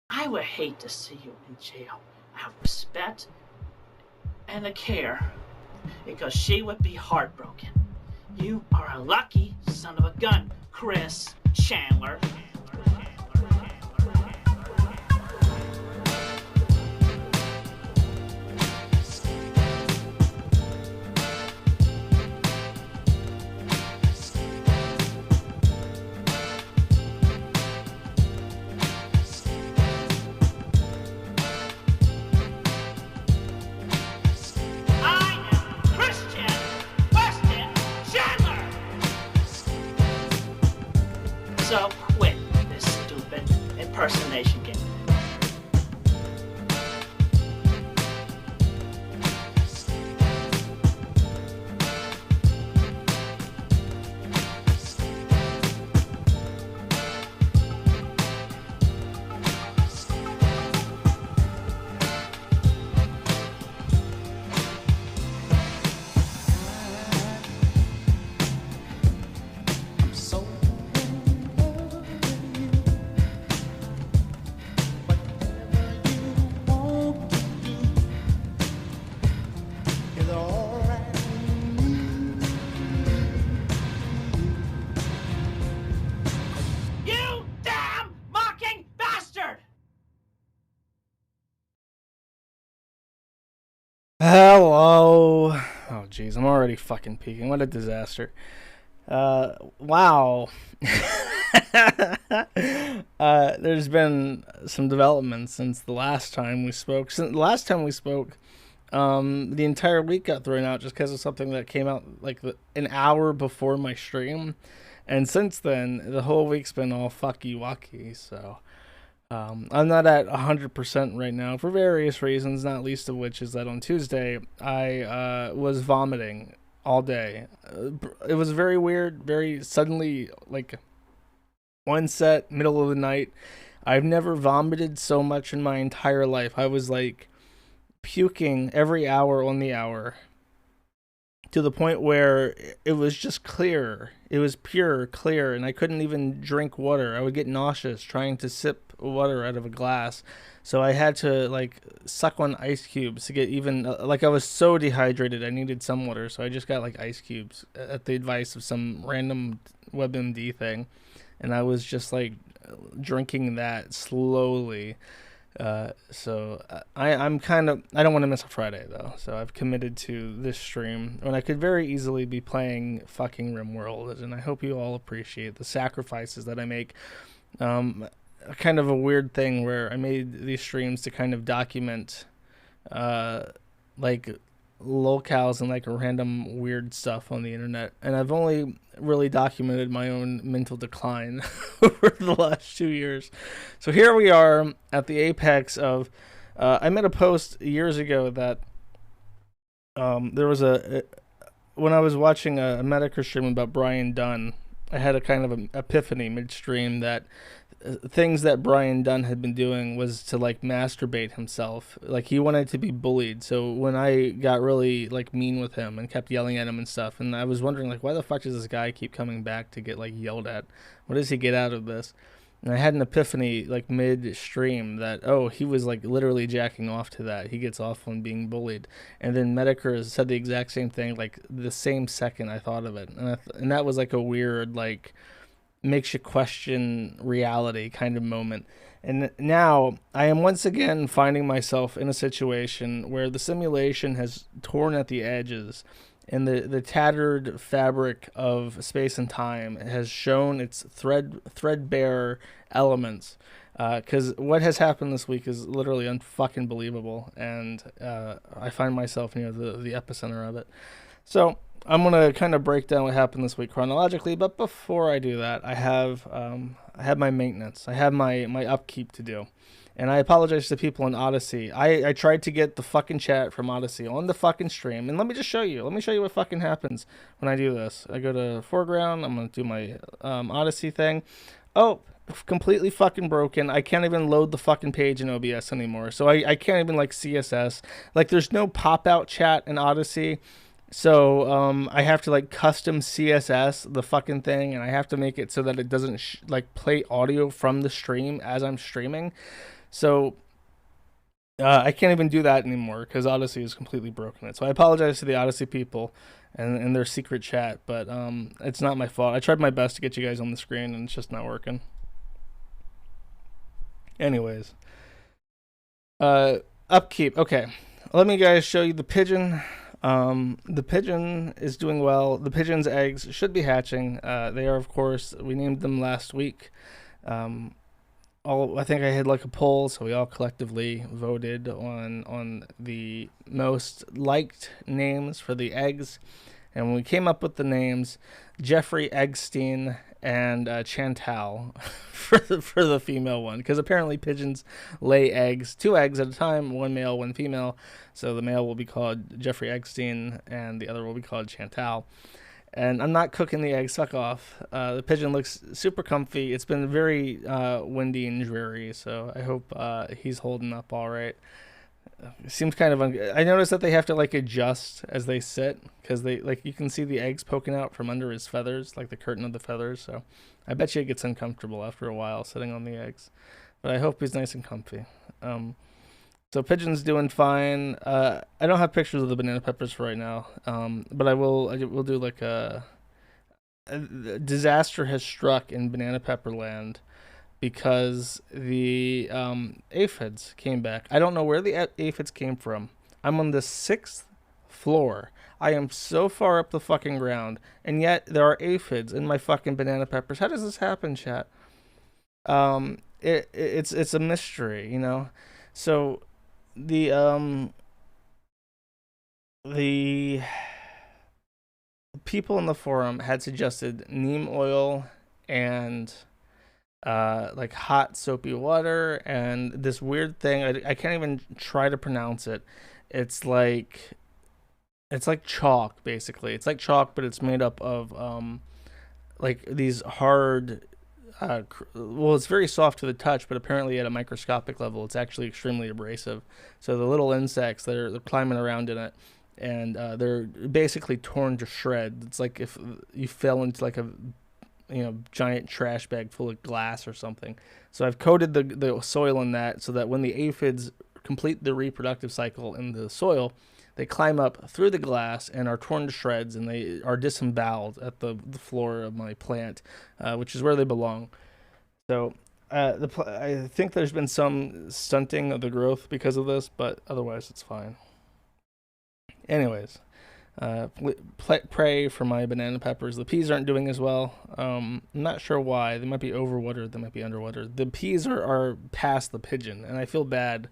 I would hate to see you in jail out of respect and a care, because she would be heartbroken. You are a lucky son of a gun, Chris Chandler. I am Christian Weston Chandler. So quit this stupid impersonation game. You damn mocking bastard! Hello. Oh, jeez, I'm already fucking peeking. What a disaster. Wow. There's been some developments since the last time we spoke. Since the last time we spoke, the entire week got thrown out just because of something that came out like an hour before my stream. And since then, the whole week's been all fucky wucky, so. I'm not at 100% right now for various reasons, not least of which is that on Tuesday I was vomiting all day. It was very weird, very suddenly, like one set, middle of the night. I've never vomited so much in my entire life. I was like puking every hour on the hour to the point where it was just clear. It was pure clear, and I couldn't even drink water. I would get nauseous trying to sip water out of a glass. So I had to like suck on ice cubes to get even like I was so dehydrated. I needed some water, so I just got like ice cubes at the advice of some random WebMD thing, and I was just like drinking that slowly. I'm kind of, I don't want to miss a Friday though, so I've committed to this stream when I could very easily be playing fucking RimWorld, and I hope you all appreciate the sacrifices that I make. Kind of a weird thing where I made these streams to kind of document, like locales and like random weird stuff on the internet, and I've only really documented my own mental decline over the last 2 years. So here we are at the apex of I made a post years ago that there was when I was watching a Medicare stream about Brian Dunn, I had a kind of an epiphany midstream that things that Brian Dunn had been doing was to like masturbate himself. Like he wanted to be bullied. So when I got really like mean with him and kept yelling at him and stuff, and I was wondering like why the fuck does this guy keep coming back to get like yelled at? What does he get out of this? And I had an epiphany like mid stream that he was like literally jacking off to that. He gets off on being bullied. And then Medicare said the exact same thing like the same second I thought of it. And that was like a weird like makes you question reality kind of moment. And now I am once again finding myself in a situation where the simulation has torn at the edges and the tattered fabric of space and time has shown its threadbare elements. Because what has happened this week is literally unfucking believable, and I find myself near the epicenter of it. So I'm gonna kind of break down what happened this week chronologically, but before I do that, I have my maintenance. I have my upkeep to do, and I apologize to people in Odyssey. I tried to get the fucking chat from Odyssey on the fucking stream, and let me just show you. Let me show you what fucking happens when I do this. I go to foreground. I'm gonna do my Odyssey thing. Oh, completely fucking broken. I can't even load the fucking page in OBS anymore. So I can't even like CSS. Like there's no pop out chat in Odyssey. So I have to like custom CSS the fucking thing, and I have to make it so that it doesn't like play audio from the stream as I'm streaming. So I can't even do that anymore because Odyssey has completely broken it. So I apologize to the Odyssey people and their secret chat, but it's not my fault. I tried my best to get you guys on the screen, and it's just not working. Anyways, upkeep. Okay, let me guys show you the pigeon. The pigeon is doing well. The pigeon's eggs should be hatching. They are, of course, we named them last week. I think I had like a poll, so we all collectively voted on the most liked names for the eggs, and when we came up with the names, Jeffrey Eggstein and Chantal for the female one, because apparently pigeons lay eggs, 2 eggs at a time, 1 male, 1 female. So the male will be called Jeffrey Eggstein, and the other will be called Chantal. And I'm not cooking the eggs. Fuck off. The pigeon looks super comfy. It's been very windy and dreary, so I hope he's holding up all right. It seems kind of I noticed that they have to like adjust as they sit, because they like you can see the eggs poking out from under his feathers, like the curtain of the feathers. So I bet you it gets uncomfortable after a while sitting on the eggs. But I hope he's nice and comfy. So pigeon's doing fine. I don't have pictures of the banana peppers for right now, but I will do like a disaster has struck in banana pepper land because the aphids came back. I don't know where the aphids came from. I'm on the 6th floor. I am so far up the fucking ground, and yet there are aphids in my fucking banana peppers. How does this happen, chat? It's a mystery, you know. So the people in the forum had suggested neem oil and like hot soapy water and this weird thing. I can't even try to pronounce it. It's like chalk, basically. It's like chalk, but it's made up of like these hard well, it's very soft to the touch, but apparently at a microscopic level it's actually extremely abrasive. So the little insects, they're climbing around in it, and they're basically torn to shreds. It's like if you fell into like a giant trash bag full of glass or something. So I've coated the soil in that so that when the aphids complete the reproductive cycle in the soil, they climb up through the glass and are torn to shreds, and they are disemboweled at the floor of my plant, which is where they belong. So I think there's been some stunting of the growth because of this, but otherwise it's fine. Anyways, pray for my banana peppers. The peas aren't doing as well. I'm not sure why. They might be overwatered. They might be underwatered. The peas are past the pigeon, and I feel bad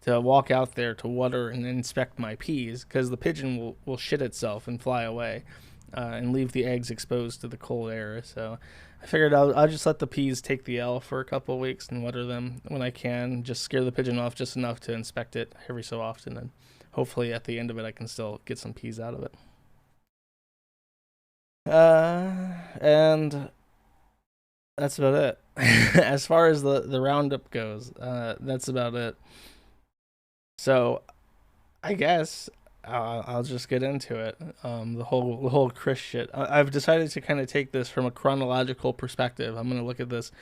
to walk out there to water and inspect my peas, because the pigeon will shit itself and fly away and leave the eggs exposed to the cold air. So I figured I'll just let the peas take the L for a couple of weeks and water them when I can, just scare the pigeon off just enough to inspect it every so often, and hopefully at the end of it I can still get some peas out of it. And that's about it. As far as the roundup goes, that's about it. So, I guess I'll just get into it. The whole Chris shit. I've decided to kind of take this from a chronological perspective. I'm gonna look at this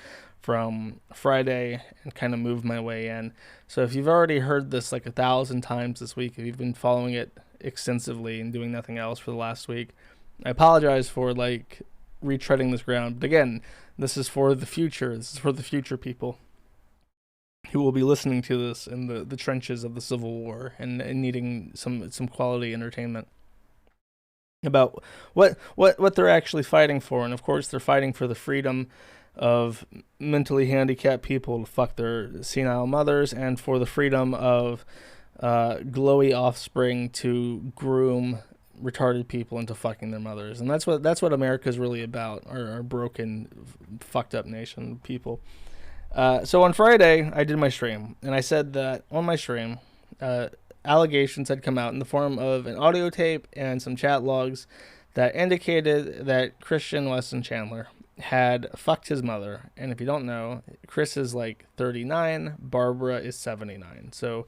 from Friday and kind of move my way in. So if you've already heard this like 1,000 times this week, if you've been following it extensively and doing nothing else for the last week, I apologize for like retreading this ground. But again, this is for the future. This is for the future people who will be listening to this in the trenches of the Civil War and needing some quality entertainment about what they're actually fighting for. And of course, they're fighting for the freedom of mentally handicapped people to fuck their senile mothers, and for the freedom of glowy offspring to groom retarded people into fucking their mothers. And that's what America's really about, our broken, fucked up nation people. So on Friday, I did my stream, and I said that on my stream, allegations had come out in the form of an audio tape and some chat logs that indicated that Christian Weston Chandler had fucked his mother. And if you don't know, Chris is like 39, Barbara is 79. So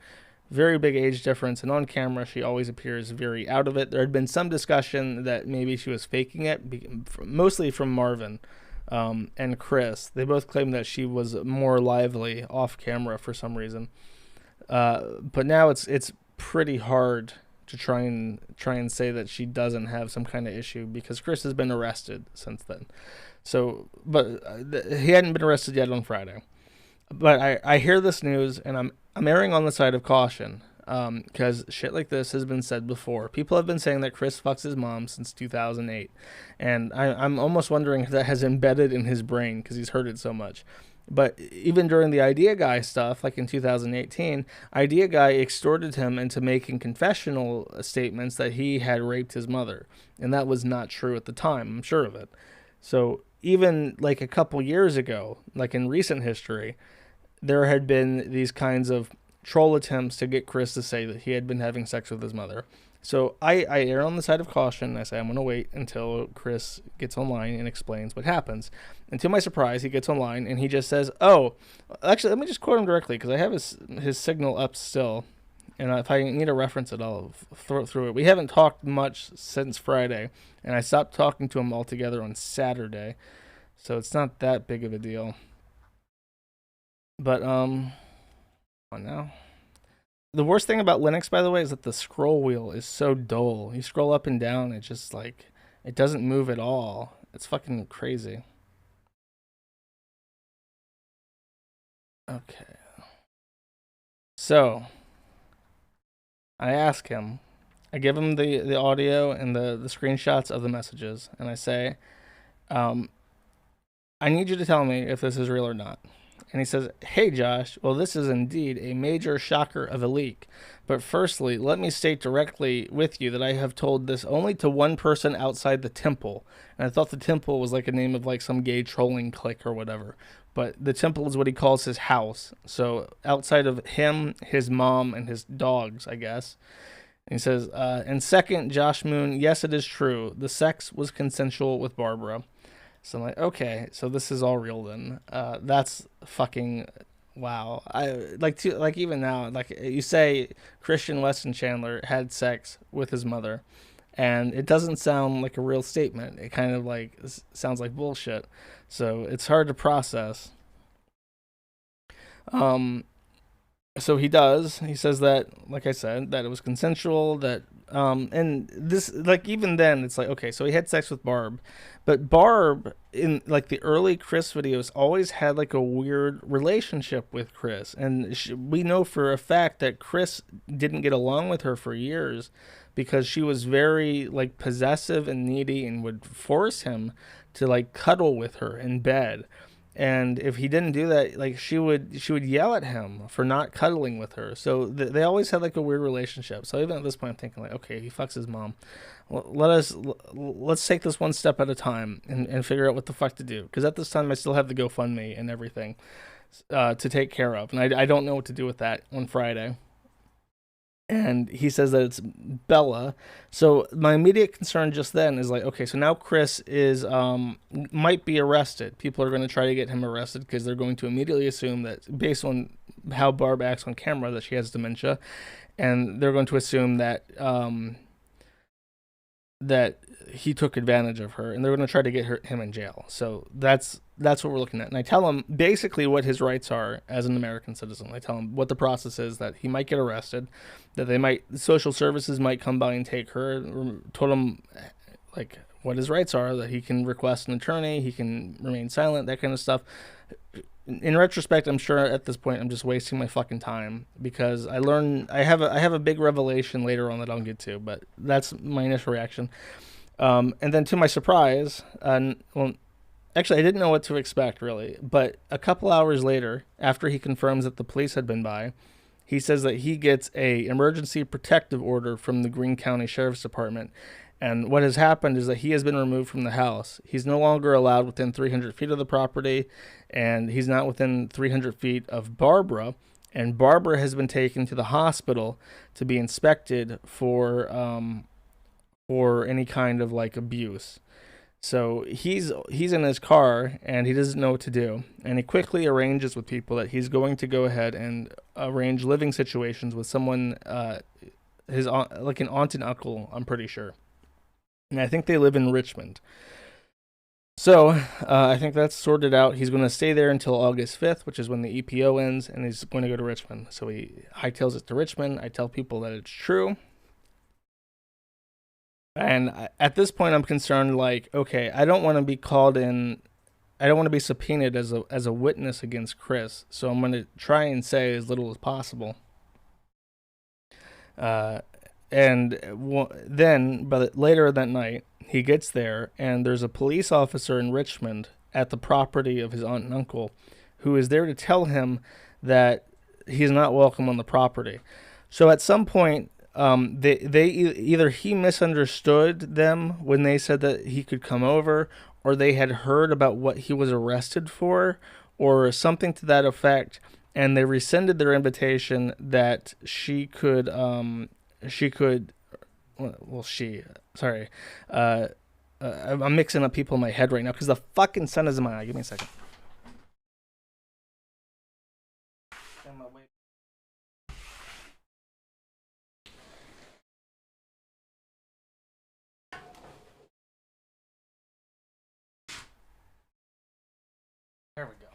very big age difference, and on camera she always appears very out of it. There had been some discussion that maybe she was faking it, mostly from Marvin, and Chris. They both claim that she was more lively off camera for some reason. But now it's pretty hard to try and say that she doesn't have some kind of issue because Chris has been arrested since then. So, but he hadn't been arrested yet on Friday. But I hear this news and I'm erring on the side of caution because shit like this has been said before. People have been saying that Chris fucks his mom since 2008, and I'm almost wondering if that has embedded in his brain because he's heard it so much. But even during the Idea Guy stuff, like in 2018, Idea Guy extorted him into making confessional statements that he had raped his mother. And that was not true at the time, I'm sure of it. So even like a couple years ago, like in recent history, there had been these kinds of troll attempts to get Chris to say that he had been having sex with his mother. So I err on the side of caution. I say I'm going to wait until Chris gets online and explains what happens. And to my surprise, he gets online and he just says, oh, actually, let me just quote him directly because I have his signal up still. And if I need to reference it, I'll throw it through it. We haven't talked much since Friday, and I stopped talking to him altogether on Saturday. So it's not that big of a deal. But, on now. The worst thing about Linux, by the way, is that the scroll wheel is so dull. You scroll up and down, it just like, it doesn't move at all. It's fucking crazy. Okay. So, I ask him, I give him the audio and the screenshots of the messages, and I say, I need you to tell me if this is real or not. And he says, hey, Josh, well, this is indeed a major shocker of a leak. But firstly, let me state directly with you that I have told this only to one person outside the temple. And I thought the temple was like a name of like some gay trolling clique or whatever. But the temple is what he calls his house. So outside of him, his mom, and his dogs, I guess. And he says, and second, Josh Moon, yes, it is true. The sex was consensual with Barbara. So I'm like, okay, so this is all real then. That's fucking wow. I like even now, like you say, Christian Weston Chandler had sex with his mother, and it doesn't sound like a real statement. It kind of like sounds like bullshit. So it's hard to process. So he does. He says that, like I said, that it was consensual. That and this, like even then, it's like okay, so he had sex with Barb, but Barb in like the early Chris videos always had like a weird relationship with Chris, and we know for a fact that Chris didn't get along with her for years because she was very like possessive and needy and would force him to like cuddle with her in bed. And if he didn't do that, like she would yell at him for not cuddling with her. So they always had like a weird relationship. So even at this point, I'm thinking like, okay, he fucks his mom. Well, let's take this one step at a time and figure out what the fuck to do. Because at this time, I still have the GoFundMe and everything to take care of, and I don't know what to do with that on Friday. And he says that it's Bella. So my immediate concern just then is like, okay, so now Chris is might be arrested. People are going to try to get him arrested because they're going to immediately assume that based on how Barb acts on camera that she has dementia, and they're going to assume that that he took advantage of her, and they're going to try to get him in jail. So that's what we're looking at. And I tell him basically what his rights are as an American citizen. I tell him what the process is, that he might get arrested, that social services might come by and take her. Told him like what his rights are, that he can request an attorney, he can remain silent, that kind of stuff. In retrospect, I'm sure at this point I'm just wasting my fucking time because I have a big revelation later on that I'll get to, but that's my initial reaction. And then to my surprise, well, actually I didn't know what to expect really, but a couple hours later, after he confirms that the police had been by, he says that he gets a emergency protective order from the Greene County Sheriff's Department. And what has happened is that he has been removed from the house. He's no longer allowed within 300 feet of the property, and he's not within 300 feet of Barbara. And Barbara has been taken to the hospital to be inspected for any kind of like abuse. So he's in his car and he doesn't know what to do. And he quickly arranges with people that he's going to go ahead and arrange living situations with someone, his aunt, like an aunt and uncle, I'm pretty sure. And I think they live in Richmond. So I think that's sorted out. He's going to stay there until August 5th, which is when the EPO ends, and he's going to go to Richmond. So he hightails it to Richmond. I tell people that it's true. And at this point, I'm concerned, like, okay, I don't want to be called in. I don't want to be subpoenaed as a witness against Chris. So I'm going to try and say as little as possible. And then, but later that night, he gets there, and there's a police officer in Richmond at the property of his aunt and uncle, who is there to tell him that he's not welcome on the property. So at some point, either he misunderstood them when they said that he could come over, or they had heard about what he was arrested for, or something to that effect, and they rescinded their invitation that she could sorry, I'm mixing up people in my head right now because the fucking sun is in my eye. Give me a second. There we go.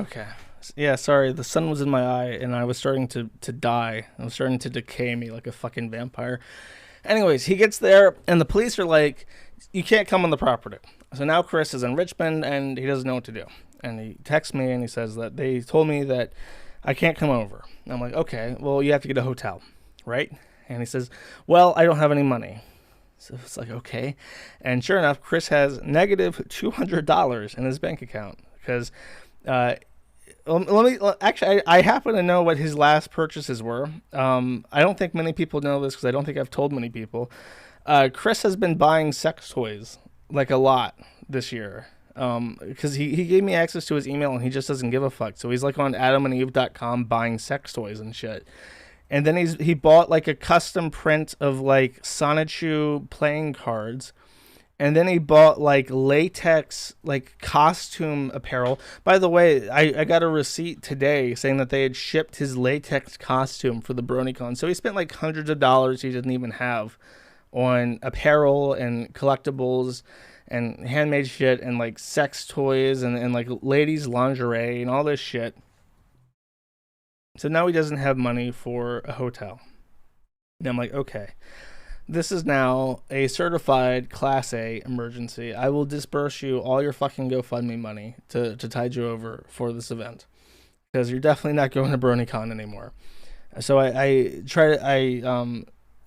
Okay. Yeah, sorry. The sun was in my eye, and I was starting to die. I was starting to decay me like a fucking vampire. Anyways, he gets there, and the police are like, "You can't come on the property." So now Chris is in Richmond, and he doesn't know what to do. And he texts me, and he says that they told me that I can't come over. And I'm like, okay, well, you have to get a hotel, right? And he says, well, I don't have any money. So it's like, okay. And sure enough, Chris has negative $200 in his bank account because I happen to know what his last purchases were. I don't think many people know this because I don't think I've told many people. Chris has been buying sex toys like a lot this year. Because he gave me access to his email and he just doesn't give a fuck. So he's like on adamandeve.com buying sex toys and shit. And then he bought like a custom print of like Sonichu playing cards. And then he bought like latex like costume apparel. By the way, I got a receipt today saying that they had shipped his latex costume for the BronyCon. So he spent like hundreds of dollars he didn't even have on apparel and collectibles and handmade shit and like sex toys and like ladies lingerie and all this shit. So now he doesn't have money for a hotel. And I'm like, okay, this is now a certified Class A emergency. I will disperse you all your fucking GoFundMe money to tide you over for this event. Because you're definitely not going to BronyCon anymore. So I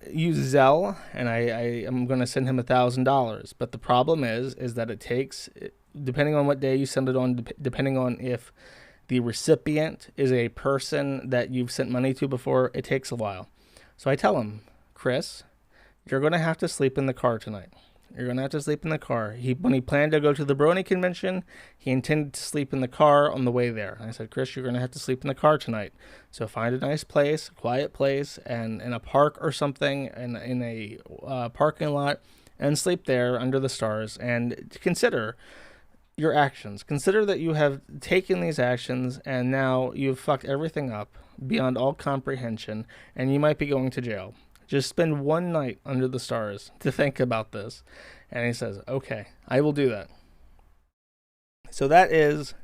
use Zelle, and I am going to send him $1,000. But the problem is that it takes, depending on what day you send it on, depending on if the recipient is a person that you've sent money to before, it takes a while. So I tell him, Chris, you're going to have to sleep in the car tonight. You're going to have to sleep in the car. When he planned to go to the Brony convention, he intended to sleep in the car on the way there. And I said, Chris, you're going to have to sleep in the car tonight. So find a nice place, a quiet place, and in a park or something, in a parking lot, and sleep there under the stars. And consider your actions. Consider that you have taken these actions, and now you've fucked everything up beyond all comprehension, and you might be going to jail. Just spend one night under the stars to think about this. And he says, okay, I will do that. So that is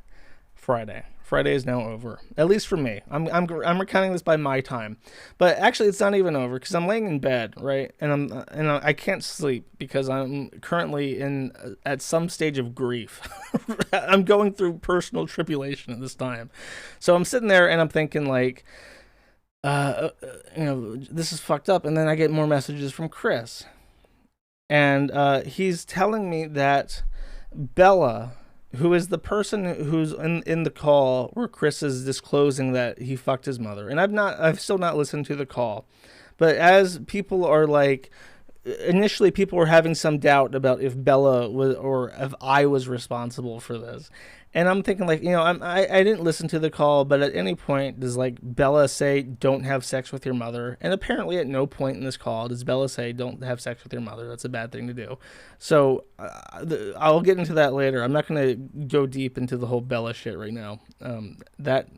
Friday. Friday is now over, at least for me. I'm recounting this by my time, but actually it's not even over because I'm laying in bed, right, and I can't sleep because I'm currently at some stage of grief. I'm going through personal tribulation at this time, so I'm sitting there and I'm thinking like, this is fucked up. And then I get more messages from Chris, and he's telling me that Bella, who is the person who's in the call where Chris is disclosing that he fucked his mother. And I've still not listened to the call. But as people are like, initially people were having some doubt about if Bella was, or if I was responsible for this. And I'm thinking like, I didn't listen to the call, but at any point does like Bella say, don't have sex with your mother? And apparently at no point in this call does Bella say, don't have sex with your mother. That's a bad thing to do. So I'll get into that later. I'm not going to go deep into the whole Bella shit right now. That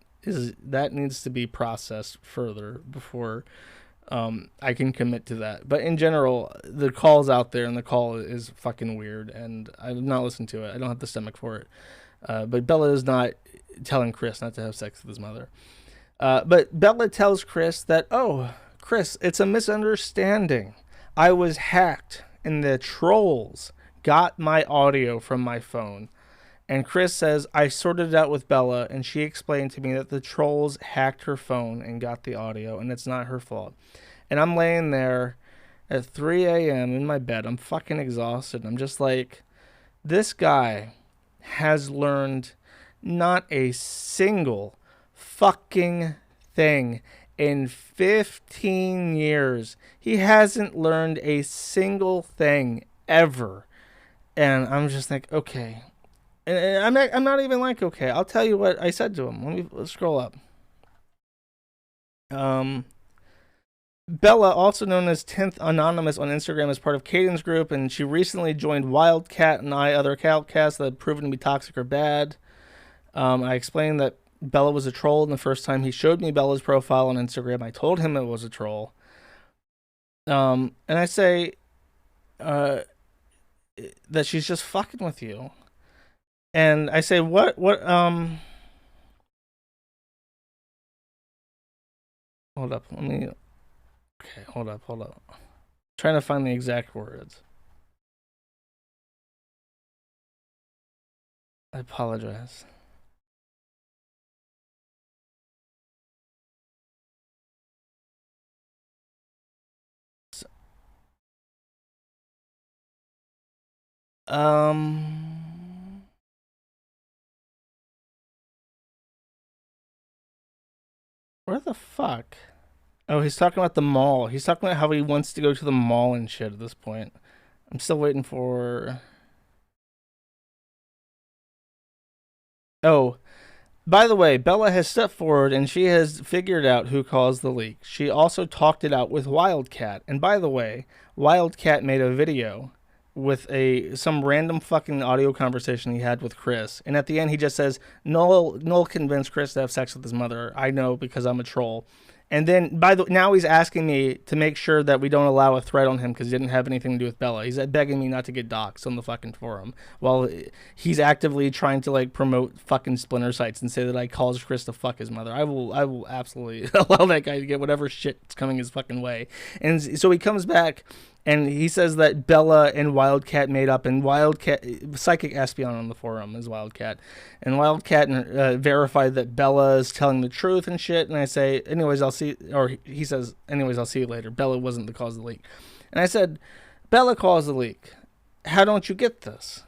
needs to be processed further before I can commit to that. But in general, the call's out there, and the call is fucking weird, and I've not listened to it. I don't have the stomach for it. But Bella is not telling Chris not to have sex with his mother. But Bella tells Chris that, oh, Chris, it's a misunderstanding. I was hacked, and the trolls got my audio from my phone. And Chris says, I sorted it out with Bella, and she explained to me that the trolls hacked her phone and got the audio, and it's not her fault. And I'm laying there at 3 a.m. in my bed. I'm fucking exhausted. I'm just like, this guy has learned not a single fucking thing in 15 years. He hasn't learned a single thing ever. And I'm just like, okay. And I'm not even like, okay, I'll tell you what I said to him. Let's scroll up. Bella, also known as 10th Anonymous on Instagram, is part of Caden's group, and she recently joined Wildcat and other outcasts that have proven to be toxic or bad. I explained that Bella was a troll, and the first time he showed me Bella's profile on Instagram, I told him it was a troll. And I say that she's just fucking with you. And I say, what, hold up, okay, hold up. I'm trying to find the exact words. I apologize. Where the fuck? Oh, he's talking about the mall. He's talking about how he wants to go to the mall and shit at this point. I'm still waiting for... Oh, by the way, Bella has stepped forward and she has figured out who caused the leak. She also talked it out with Wildcat. And by the way, Wildcat made a video with some random fucking audio conversation he had with Chris. And at the end, he just says, Noel convinced Chris to have sex with his mother. I know because I'm a troll. And then now he's asking me to make sure that we don't allow a threat on him because he didn't have anything to do with Bella. He's begging me not to get doxxed on the fucking forum while he's actively trying to like promote fucking splinter sites and say that I caused Chris to fuck his mother. I will absolutely allow that guy to get whatever shit's coming his fucking way. And so he comes back and he says that Bella and Wildcat made up, and Wildcat, Psychic Espion on the forum is Wildcat, and Wildcat verified that Bella is telling the truth and shit, and I say, anyways, I'll see, or he says, anyways, I'll see you later. Bella wasn't the cause of the leak. And I said, Bella caused the leak. How don't you get this?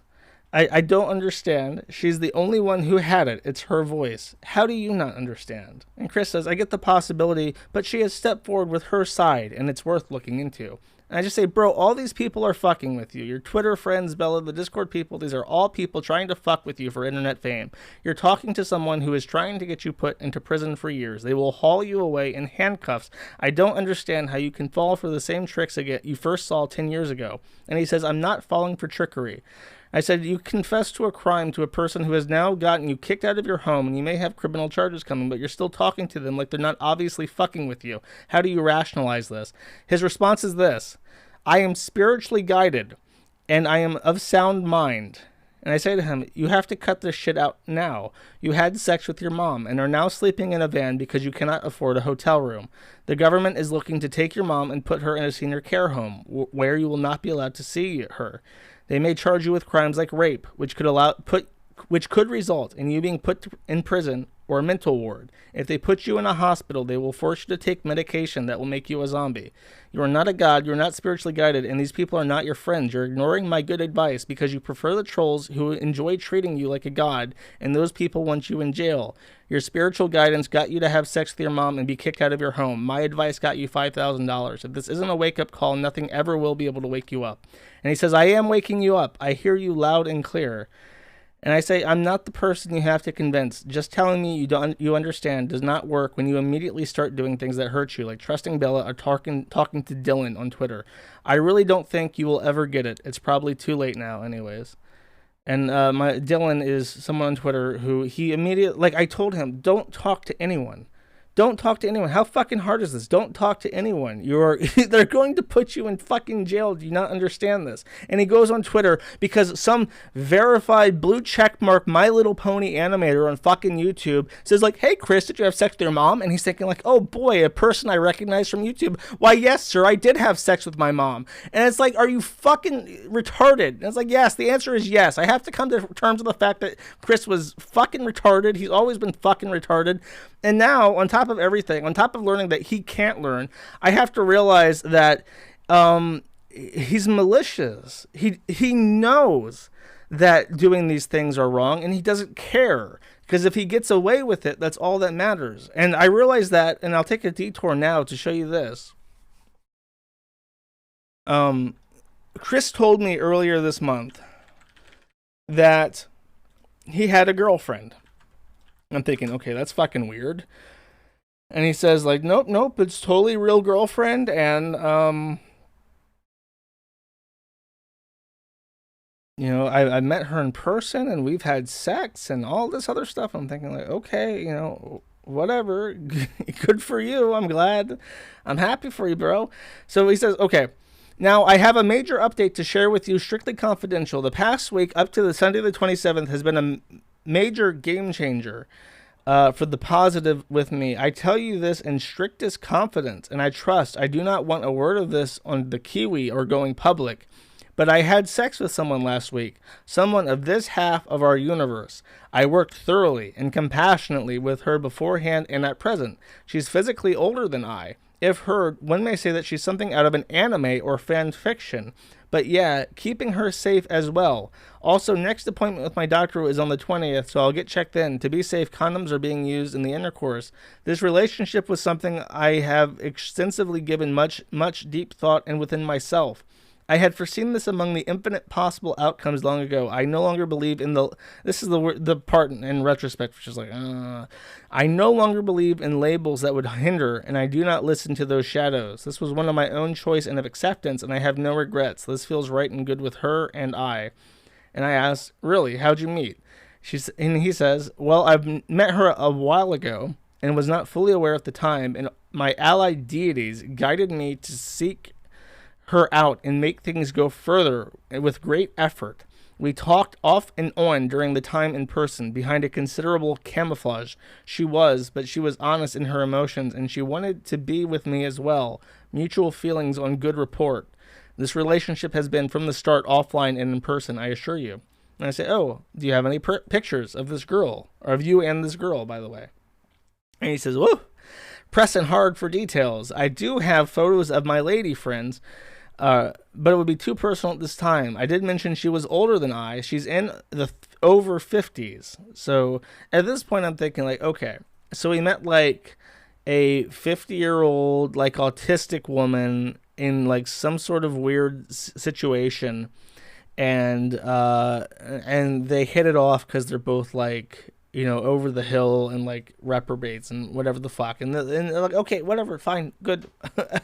I don't understand. She's the only one who had it. It's her voice. How do you not understand? And Chris says, I get the possibility, but she has stepped forward with her side, and it's worth looking into. And I just say, bro, all these people are fucking with you. Your Twitter friends, Bella, the Discord people, these are all people trying to fuck with you for internet fame. You're talking to someone who is trying to get you put into prison for years. They will haul you away in handcuffs. I don't understand how you can fall for the same tricks again you first saw 10 years ago. And he says, I'm not falling for trickery. I said, you confess to a crime to a person who has now gotten you kicked out of your home, and you may have criminal charges coming, but you're still talking to them like they're not obviously fucking with you. How do you rationalize this? His response is this: I am spiritually guided, and I am of sound mind. And I say to him, you have to cut this shit out now. You had sex with your mom and are now sleeping in a van because you cannot afford a hotel room. The government is looking to take your mom and put her in a senior care home where you will not be allowed to see her. They may charge you with crimes like rape, which could result in you being put in prison or a mental ward. If they put you in a hospital, they will force you to take medication that will make you a zombie. You are not a god, you are not spiritually guided, and these people are not your friends. You're ignoring my good advice because you prefer the trolls who enjoy treating you like a god, and those people want you in jail. Your spiritual guidance got you to have sex with your mom and be kicked out of your home. My advice got you $5,000. If this isn't a wake-up call, nothing ever will be able to wake you up. And he says, I am waking you up. I hear you loud and clear. And I say, I'm not the person you have to convince. Just telling me you understand does not work when you immediately start doing things that hurt you, like trusting Bella or talking to Dylan on Twitter. I really don't think you will ever get it. It's probably too late now anyways. And Dylan is someone on Twitter who he immediately, like I told him, don't talk to anyone. Don't talk to anyone. How fucking hard is this? Don't talk to anyone. They're going to put you in fucking jail. Do you not understand this? And he goes on Twitter because some verified blue checkmark My Little Pony animator on fucking YouTube says like, hey Chris, did you have sex with your mom? And he's thinking like, oh boy, a person I recognize from YouTube. Why, yes, sir, I did have sex with my mom. And it's like, are you fucking retarded? And it's like, yes, the answer is yes. I have to come to terms with the fact that Chris was fucking retarded. He's always been fucking retarded. And now, on top of everything, on top of learning that he can't learn, I have to realize that he's malicious. He knows that doing these things are wrong, and he doesn't care. Because if he gets away with it, that's all that matters. And I realize that, and I'll take a detour now to show you this. Chris told me earlier this month that he had a girlfriend. I'm thinking, okay, that's fucking weird. And he says, like, nope, it's totally real girlfriend, and, you know, I met her in person, and we've had sex, and all this other stuff. I'm thinking, like, okay, you know, whatever, good for you, I'm glad, I'm happy for you, bro. So he says, okay, now I have a major update to share with you, strictly confidential. The past week, up to the Sunday the 27th, has been a major game changer for the positive with me. I tell you this in strictest confidence, and I trust. I do not want a word of this on the Kiwi or going public. But I had sex with someone last week, someone of this half of our universe. I worked thoroughly and compassionately with her beforehand and at present. She's physically older than I. If heard, one may say that she's something out of an anime or fan fiction. But yeah, keeping her safe as well. Also, next appointment with my doctor is on the 20th, so I'll get checked in. To be safe, condoms are being used in the intercourse. This relationship was something I have extensively given much deep thought and within myself. I had foreseen this among the infinite possible outcomes long ago. I no longer believe in this is the part in retrospect, which is like, I no longer believe in labels that would hinder, and I do not listen to those shadows. This was one of my own choice and of acceptance, and I have no regrets. This feels right and good with her and I. And I asked, really, how'd you meet? And he says, well, I've met her a while ago and was not fully aware at the time, and my allied deities guided me to seek her out and make things go further with great effort. We talked off and on during the time in person, behind a considerable camouflage. She was honest in her emotions, and she wanted to be with me as well. Mutual feelings on good report. This relationship has been from the start offline and in person, I assure you. And I say, oh, do you have any pictures of this girl? Or of you and this girl, by the way? And he says, whoa, pressing hard for details. I do have photos of my lady friends, but it would be too personal at this time. I did mention she was older than I. She's in the over 50s. So at this point, I'm thinking like, okay, so we met like a 50-year-old like autistic woman in like some sort of weird situation, and they hit it off because they're both like, you know, over the hill and like reprobates and whatever the fuck. And they're like, okay, whatever, fine, good.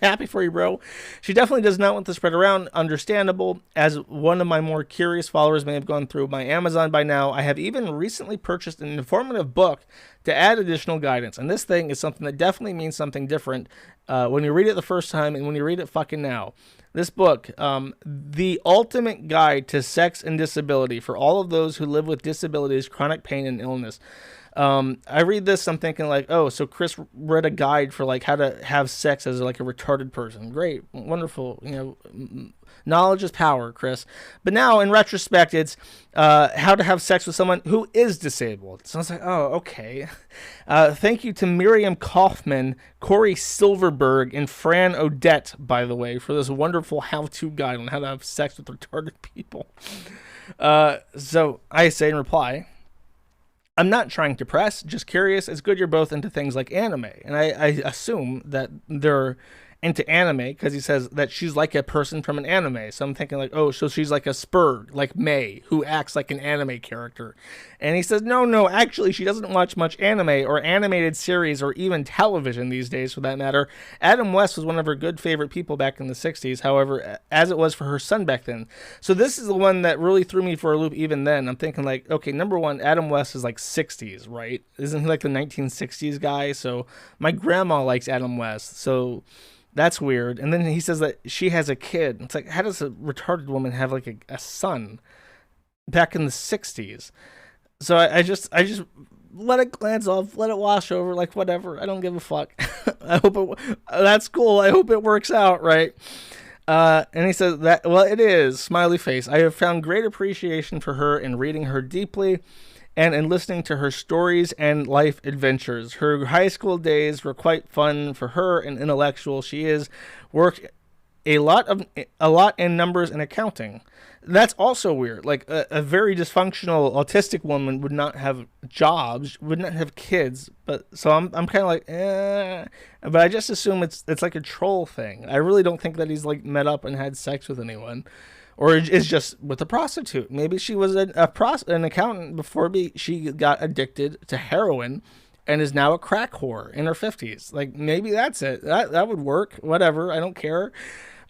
Happy for you, bro. She definitely does not want to spread around. Understandable. As one of my more curious followers may have gone through my Amazon by now, I have even recently purchased an informative book to add additional guidance. And this thing is something that definitely means something different when you read it the first time and when you read it fucking now. This book, The Ultimate Guide to Sex and Disability for all of those who live with disabilities, chronic pain, and illness. I read this, I'm thinking like, oh, so Chris read a guide for like how to have sex as like a retarded person. Great, wonderful, you know, knowledge is power, Chris. But now in retrospect, it's how to have sex with someone who is disabled. So I was like, oh, okay. Thank you to Miriam Kaufman, Corey Silverberg, and Fran Odette, by the way, for this wonderful how-to guide on how to have sex with retarded people. So I say in reply, I'm not trying to press, just curious. It's good you're both into things like anime. And I assume that they're into anime because he says that she's like a person from an anime. So I'm thinking like, oh, so she's like a Spurg, like May, who acts like an anime character. And he says, no, actually, she doesn't watch much anime or animated series or even television these days for that matter. Adam West was one of her good favorite people back in the 60s, however, as it was for her son back then. So this is the one that really threw me for a loop even then. I'm thinking like, okay, number one, Adam West is like 60s, right? Isn't he like the 1960s guy? So my grandma likes Adam West. So that's weird. And then he says that she has a kid. It's like, how does a retarded woman have like a son back in the 60s? So I just let it glance off, let it wash over, like whatever. I don't give a fuck. I hope that's cool. I hope it works out, right? And he says that, well, it is, smiley face. I have found great appreciation for her in reading her deeply and in listening to her stories and life adventures. Her high school days were quite fun for her and intellectual. She is worked a lot in numbers and accounting. That's also weird. Like a very dysfunctional autistic woman would not have jobs, would not have kids. But so I'm kind of like, but I just assume it's like a troll thing. I really don't think that he's like met up and had sex with anyone, or is just with a prostitute. Maybe she was an accountant before she got addicted to heroin and is now a crack whore in her 50s. Like, maybe that's it. That would work. Whatever. I don't care.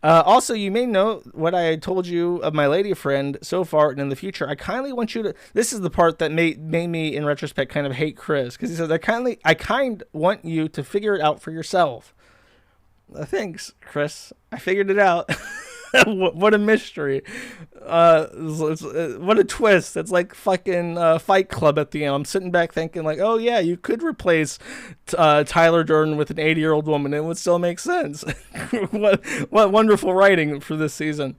Also, you may know what I told you of my lady friend so far and in the future. I kindly want you to... This is the part that made me, in retrospect, kind of hate Chris. Because he says, I want you to figure it out for yourself. Thanks, Chris. I figured it out. What a mystery. What a twist. It's like fucking Fight Club at the end. I'm sitting back thinking like, oh yeah, you could replace Tyler Durden with an 80-year-old woman. It would still make sense. what wonderful writing for this season.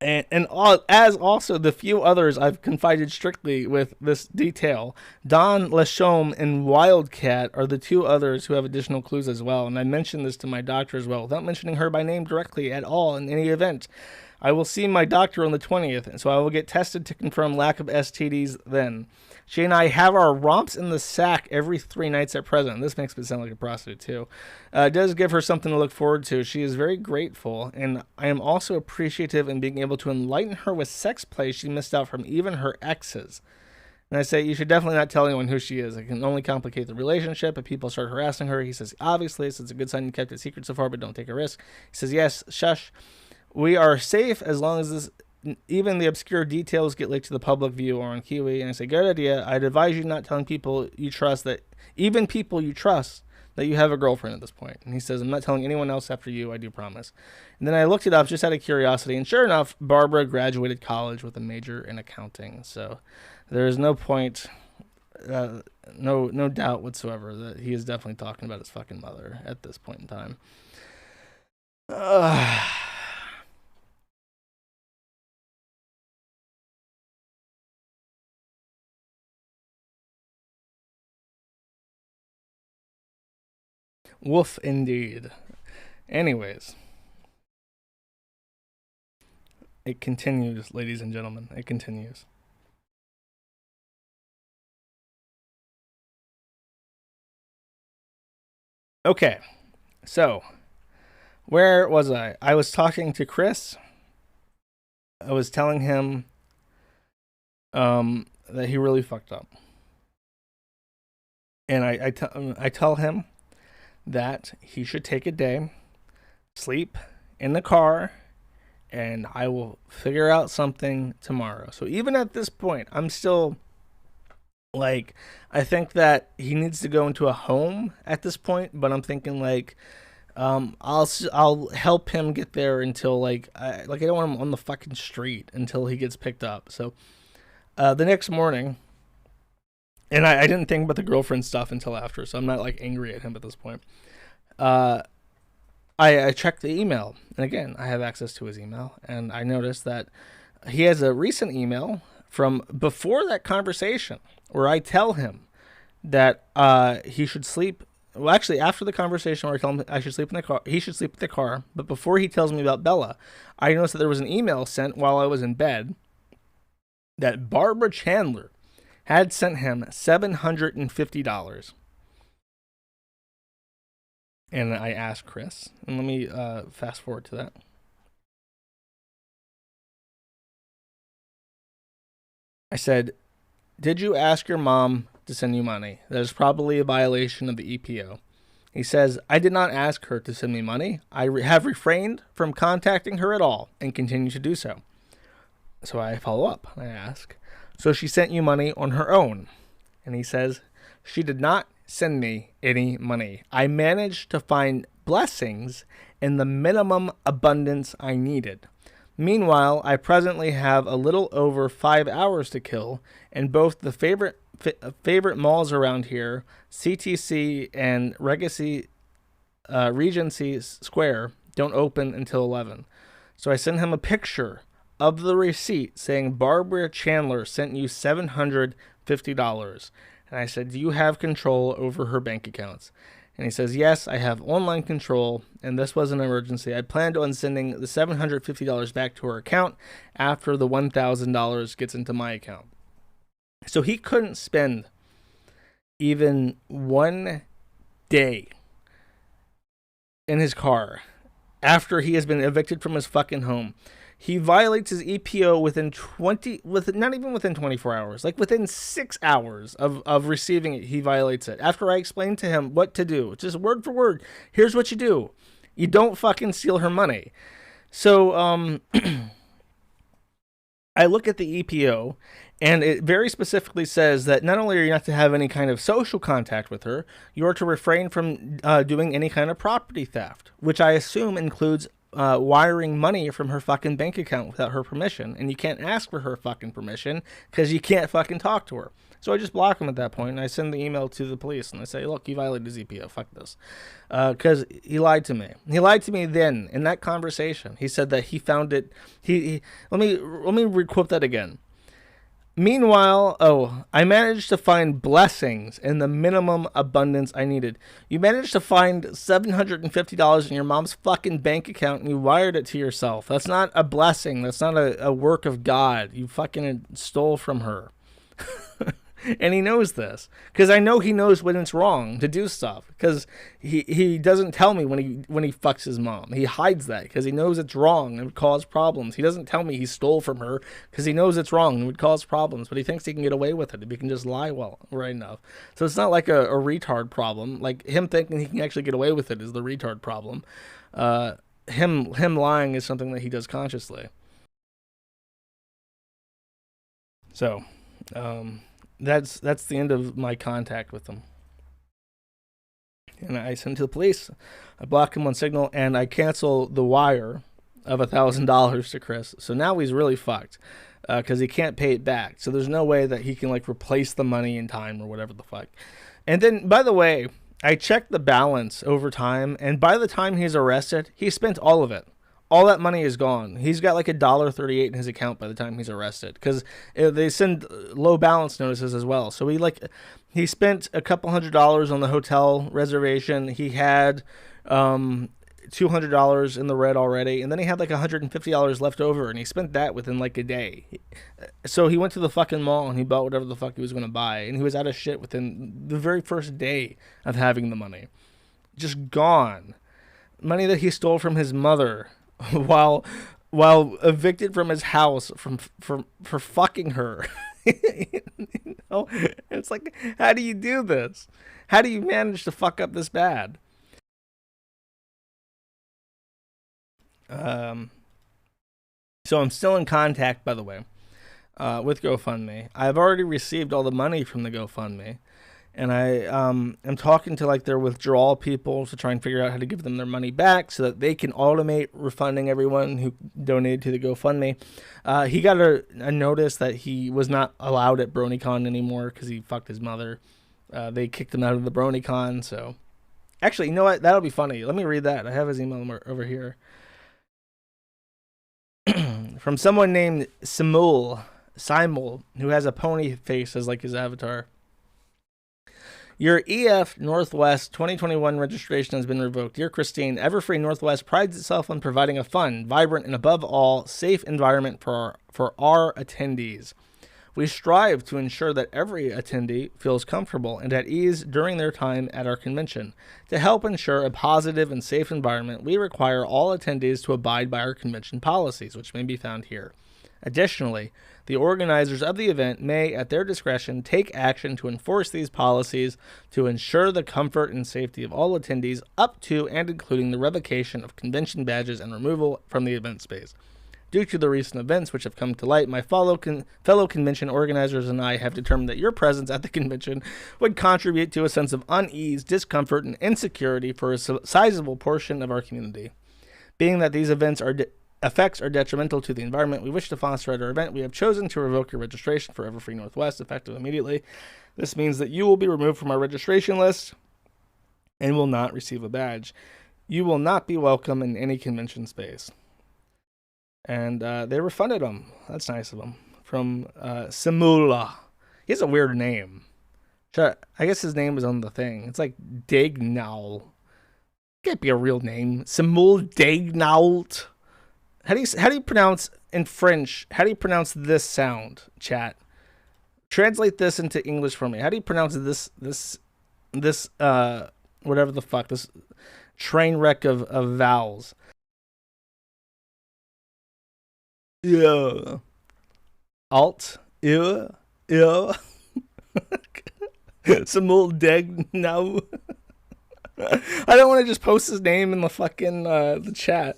As also the few others I've confided strictly with this detail. Don Lachaume and Wildcat are the two others who have additional clues as well, and I mentioned this to my doctor as well, without mentioning her by name directly at all in any event. I will see my doctor on the 20th, so I will get tested to confirm lack of STDs then. She and I have our romps in the sack every 3 nights at present. This makes me sound like a prostitute, too. It does give her something to look forward to. She is very grateful, and I am also appreciative in being able to enlighten her with sex play she missed out from even her exes. And I say, you should definitely not tell anyone who she is. It can only complicate the relationship if people start harassing her. He says, obviously, so it's a good sign you kept it secret so far, but don't take a risk. He says, yes, shush. We are safe as long as even the obscure details get leaked to the public view or on Kiwi. And I say, good idea. I'd advise you not telling people you trust that you have a girlfriend at this point. And he says, I'm not telling anyone else after you, I do promise. And then I looked it up just out of curiosity, and sure enough, Barbara graduated college with a major in accounting. So there is no point, no doubt whatsoever that he is definitely talking about his fucking mother at this point in time. Woof indeed. Anyways, it continues, ladies and gentlemen. It continues. Okay, so where was I? I was talking to Chris. I was telling him that he really fucked up, and I tell him that he should take a day, sleep in the car, and I will figure out something tomorrow. So even at this point, I'm still like, I think that he needs to go into a home at this point, but I'm thinking like, I'll help him get there until I don't want him on the fucking street until he gets picked up. So the next morning, and I didn't think about the girlfriend stuff until after, so I'm not like angry at him at this point. I checked the email, and again, I have access to his email, and I noticed that he has a recent email from before that conversation where I tell him that he should sleep. Well, actually, after the conversation where I tell him I should sleep in the car, he should sleep in the car. But before he tells me about Bella, I noticed that there was an email sent while I was in bed that Barbara Chandler had sent him $750. And I asked Chris, and let me fast forward to that. I said, "Did you ask your mom to send you money? That is probably a violation of the EPO." He says, "I did not ask her to send me money. I have refrained from contacting her at all and continue to do so." So I follow up. I ask, "So she sent you money on her own?" And he says, "She did not send me any money. I managed to find blessings in the minimum abundance I needed. Meanwhile, I presently have a little over 5 hours to kill, and both the favorite malls around here, CTC and Regency Square, don't open until 11. So I sent him a picture of the receipt saying Barbara Chandler sent you $750. And I said, "Do you have control over her bank accounts?" And he says, "Yes, I have online control, and this was an emergency. I planned on sending the $750 back to her account after the $1,000 gets into my account." So he couldn't spend even one day in his car after he has been evicted from his fucking home. He violates his EPO not even within 24 hours, like within 6 hours of receiving it, he violates it. After I explained to him what to do, just word for word, here's what you do. You don't fucking steal her money. So, I look at the EPO, and it very specifically says that not only are you not to have any kind of social contact with her, you are to refrain from doing any kind of property theft, which I assume includes wiring money from her fucking bank account without her permission. And you can't ask for her fucking permission because you can't fucking talk to her. So I just block him at that point, and I send the email to the police, and I say, "Look, you violated his EPO. Fuck this," because he lied to me. He lied to me then in that conversation. He said that he found it. Let me requote that again. Meanwhile, I managed to find blessings in the minimum abundance I needed. You managed to find $750 in your mom's fucking bank account, and you wired it to yourself. That's not a blessing. That's not a work of God. You fucking stole from her. And he knows this because I know he knows when it's wrong to do stuff, because he doesn't tell me when he fucks his mom. He hides that because he knows it's wrong and would cause problems. He doesn't tell me he stole from her because he knows it's wrong and would cause problems, but he thinks he can get away with it if he can just lie right enough. So it's not like a retard problem. Like, him thinking he can actually get away with it is the retard problem. Him lying is something that he does consciously. So, that's the end of my contact with him. And I send to the police. I block him on Signal, and I cancel the wire of $1,000 to Chris. So now he's really fucked because he can't pay it back. So there's no way that he can like replace the money in time or whatever the fuck. And then, by the way, I checked the balance over time, and by the time he's arrested, he spent all of it. All that money is gone. He's got like $1.38 in his account by the time he's arrested, because they send low balance notices as well. So he spent a couple $100 on the hotel reservation. He had $200 in the red already, and then he had like $150 left over, and he spent that within like a day. So he went to the fucking mall and he bought whatever the fuck he was going to buy, and he was out of shit within the very first day of having the money. Just gone. Money that he stole from his mother while evicted from his house for fucking her. You know? It's like, how do you do this? How do you manage to fuck up this bad? So I'm still in contact, by the way, with GoFundMe. I've already received all the money from the GoFundMe, and I am talking to like their withdrawal people to try and figure out how to give them their money back so that they can automate refunding everyone who donated to the GoFundMe. He got a notice that he was not allowed at BronyCon anymore because he fucked his mother. They kicked him out of the BronyCon. So actually, you know what? That'll be funny. Let me read that. I have his email over here. From someone named Simul, who has a pony face as like his avatar. Your EF Northwest 2021 registration has been revoked. Dear Christine, Everfree Northwest prides itself on providing a fun, vibrant, and above all, safe environment for our attendees. We strive to ensure that every attendee feels comfortable and at ease during their time at our convention. To help ensure a positive and safe environment, we require all attendees to abide by our convention policies, which may be found here. Additionally, the organizers of the event may, at their discretion, take action to enforce these policies to ensure the comfort and safety of all attendees up to and including the revocation of convention badges and removal from the event space. Due to the recent events which have come to light, my fellow convention organizers and I have determined that your presence at the convention would contribute to a sense of unease, discomfort, and insecurity for a sizable portion of our community. Being that these events effects are detrimental to the environment we wish to foster at our event, we have chosen to revoke your registration for Everfree Northwest, effective immediately. This means that you will be removed from our registration list and will not receive a badge. You will not be welcome in any convention space. And they refunded him. That's nice of him. From Simula. He has a weird name. I guess his name is on the thing. It's like Dagnall. Can't be a real name. Simul Dagnault. How do you pronounce in French? How do you pronounce this sound, chat? Translate this into English for me. How do you pronounce this whatever the fuck, this train wreck of vowels? Yeah. Alt. Yeah. Yeah. Simul Dagnault. I don't want to just post his name in the fucking the chat.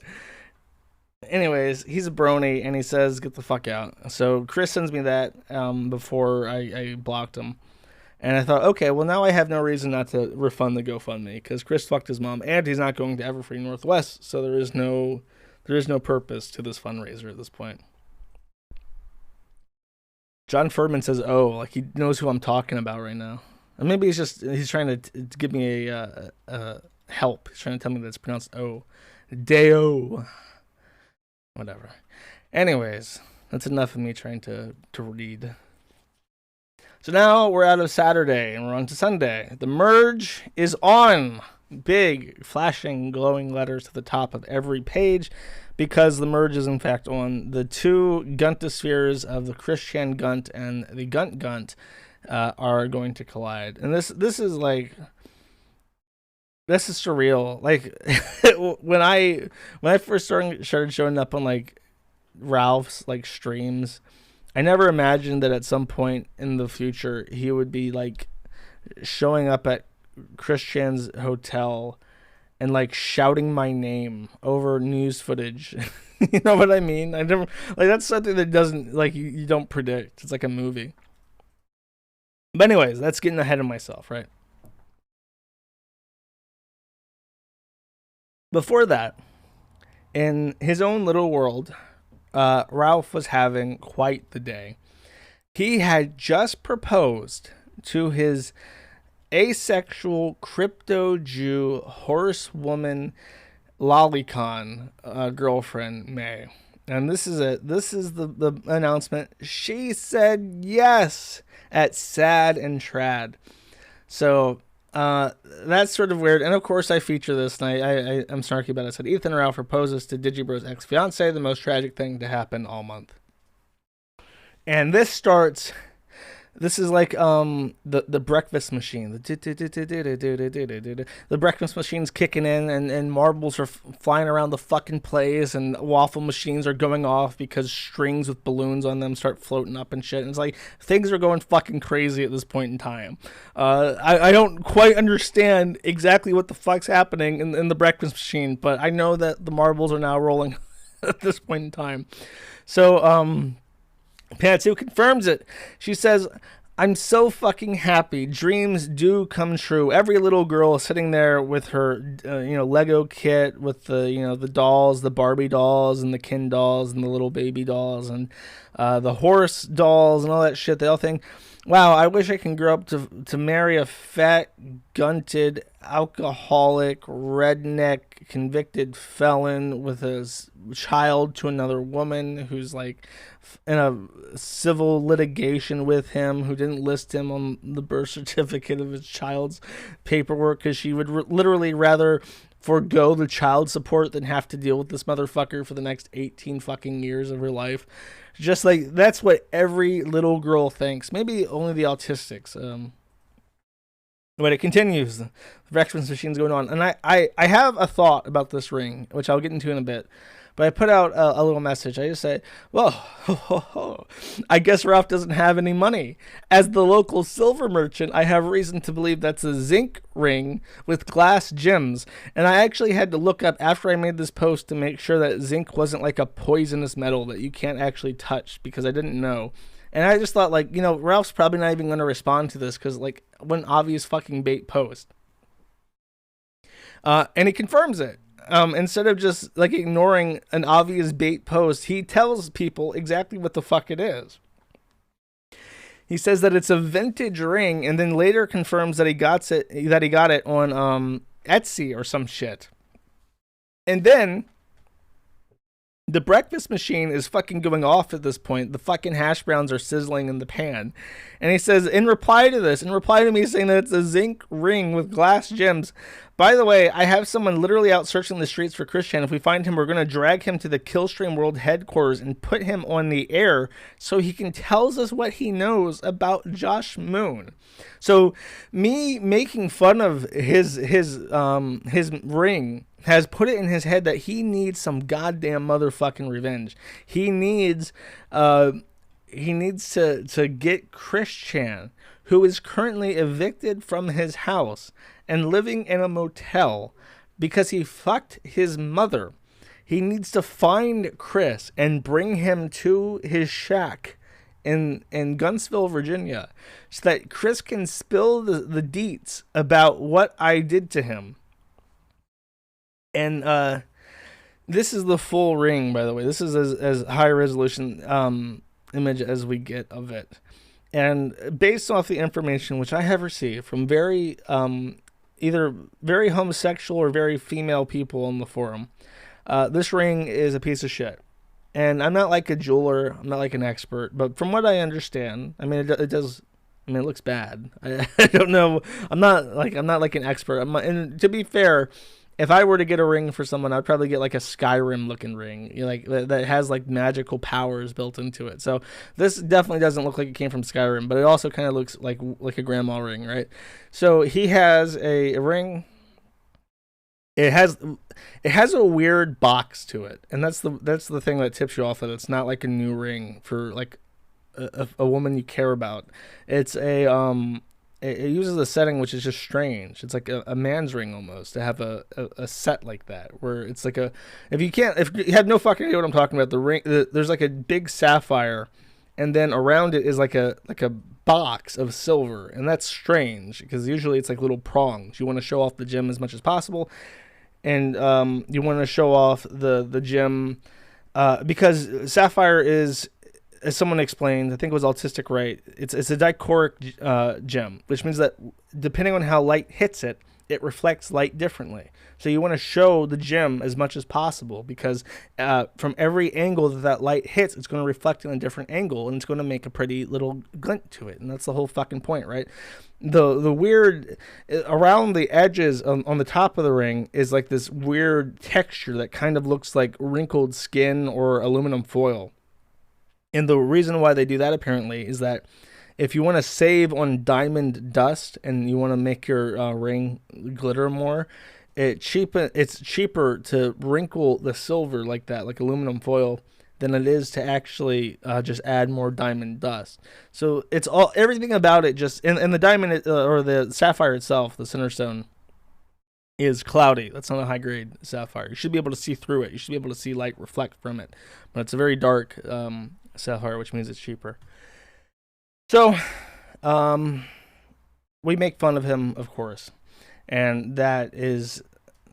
Anyways, he's a brony, and he says, get the fuck out. So Chris sends me that before I blocked him. And I thought, okay, well, now I have no reason not to refund the GoFundMe, because Chris fucked his mom, and he's not going to Everfree Northwest, so there is no purpose to this fundraiser at this point. John Furman says, oh, like he knows who I'm talking about right now. And maybe he's trying to give me a help. He's trying to tell me that it's pronounced O. Deo. Whatever. Anyways, that's enough of me trying to read. So now we're out of Saturday and we're on to Sunday. The merge is on. Big, flashing, glowing letters to the top of every page, because the merge is in fact on. The two Guntospheres of the Christian Gunt and the Gunt are going to collide. And this is like... This is surreal. Like when I first started showing up on like Ralph's like streams, I never imagined that at some point in the future he would be like showing up at Christian's hotel and like shouting my name over news footage. You know what I mean? I never like that's something that doesn't like you don't predict. It's like a movie. But anyways, that's getting ahead of myself, right? Before that, in his own little world, Ralph was having quite the day. He had just proposed to his asexual crypto Jew horsewoman lolicon girlfriend May, and this is the announcement. She said yes at Sad and Trad. So. That's sort of weird, and of course I feature this, and I'm snarky about it. I said Ethan Ralph proposes to Digibro's ex-fiance, the most tragic thing to happen all month. And this starts... This is like the breakfast machine. The breakfast machine's kicking in, and marbles are flying around the fucking place, and waffle machines are going off because strings with balloons on them start floating up and shit. And it's like things are going fucking crazy at this point in time. I don't quite understand exactly what the fuck's happening in the breakfast machine, but I know that the marbles are now rolling at this point in time. So, Patsu confirms it. She says, I'm so fucking happy. Dreams do come true. Every little girl is sitting there with her, Lego kit with the dolls, the Barbie dolls and the Ken dolls and the little baby dolls and the horse dolls and all that shit. They all think, wow, I wish I can grow up to marry a fat, gunted, alcoholic, redneck, convicted felon with a child to another woman who's like in a civil litigation with him, who didn't list him on the birth certificate of his child's paperwork because she would literally rather forego the child support than have to deal with this motherfucker for the next 18 fucking years of her life. Just like, that's what every little girl thinks. Maybe only the autistics. But it continues. The breakfast machine's going on. And I have a thought about this ring, which I'll get into in a bit. But I put out a little message. I just say, well, I guess Ralph doesn't have any money. As the local silver merchant, I have reason to believe that's a zinc ring with glass gems. And I actually had to look up after I made this post to make sure that zinc wasn't like a poisonous metal that you can't actually touch, because I didn't know. And I just thought, like, Ralph's probably not even going to respond to this because, like, what an obvious fucking bait post. And he confirms it. Instead of just, like, ignoring an obvious bait post, he tells people exactly what the fuck it is. He says that it's a vintage ring, and then later confirms that he got it on Etsy or some shit. And then the breakfast machine is fucking going off at this point. The fucking hash browns are sizzling in the pan. And he says, in reply to me saying that it's a zinc ring with glass gems. By the way, I have someone literally out searching the streets for Christian. If we find him, we're going to drag him to the Killstream World headquarters and put him on the air so he can tell us what he knows about Josh Moon. So me making fun of his ring has put it in his head that he needs some goddamn motherfucking revenge. He needs to get Christian, who is currently evicted from his house and living in a motel because he fucked his mother. He needs to find Chris and bring him to his shack in Guntsville, Virginia, so that Chris can spill the deets about what I did to him. And this is the full ring, by the way. This is as high resolution image as we get of it. And based off the information which I have received from very either very homosexual or very female people on the forum, this ring is a piece of shit. And I'm not like a jeweler, I'm not like an expert, but from what I understand, I mean, it does. I mean, it looks bad. I don't know. I'm not like an expert. And to be fair, if I were to get a ring for someone, I'd probably get like a Skyrim looking ring, like that has like magical powers built into it. So this definitely doesn't look like it came from Skyrim, but it also kind of looks like a grandma ring, right? So he has a ring. It has a weird box to it, and that's the thing that tips you off that it's not like a new ring for like a woman you care about. It's it uses a setting which is just strange. It's like a man's ring almost to have a set like that, where it's like if you have no fucking idea what I'm talking about, the ring, there's like a big sapphire, and then around it is like a box of silver, and that's strange because usually it's like little prongs. You want to show off the gem as much as possible, and you want to show off the gem because sapphire is, as someone explained, I think it was Autistic Right, it's a dichroic gem, which means that depending on how light hits it, it reflects light differently. So you want to show the gem as much as possible because from every angle that light hits, it's going to reflect in a different angle, and it's going to make a pretty little glint to it. And that's the whole fucking point, right? The weird, around the edges on the top of the ring is like this weird texture that kind of looks like wrinkled skin or aluminum foil. And the reason why they do that apparently is that if you want to save on diamond dust and you want to make your ring glitter more, it's cheaper to wrinkle the silver like that, like aluminum foil, than it is to actually just add more diamond dust. So it's everything about it just, and the diamond or the sapphire itself, the center stone, is cloudy. That's not a high grade sapphire. You should be able to see through it. You should be able to see light reflect from it. But it's a very dark sapphire, which means it's cheaper. So we make fun of him, of course, and that is,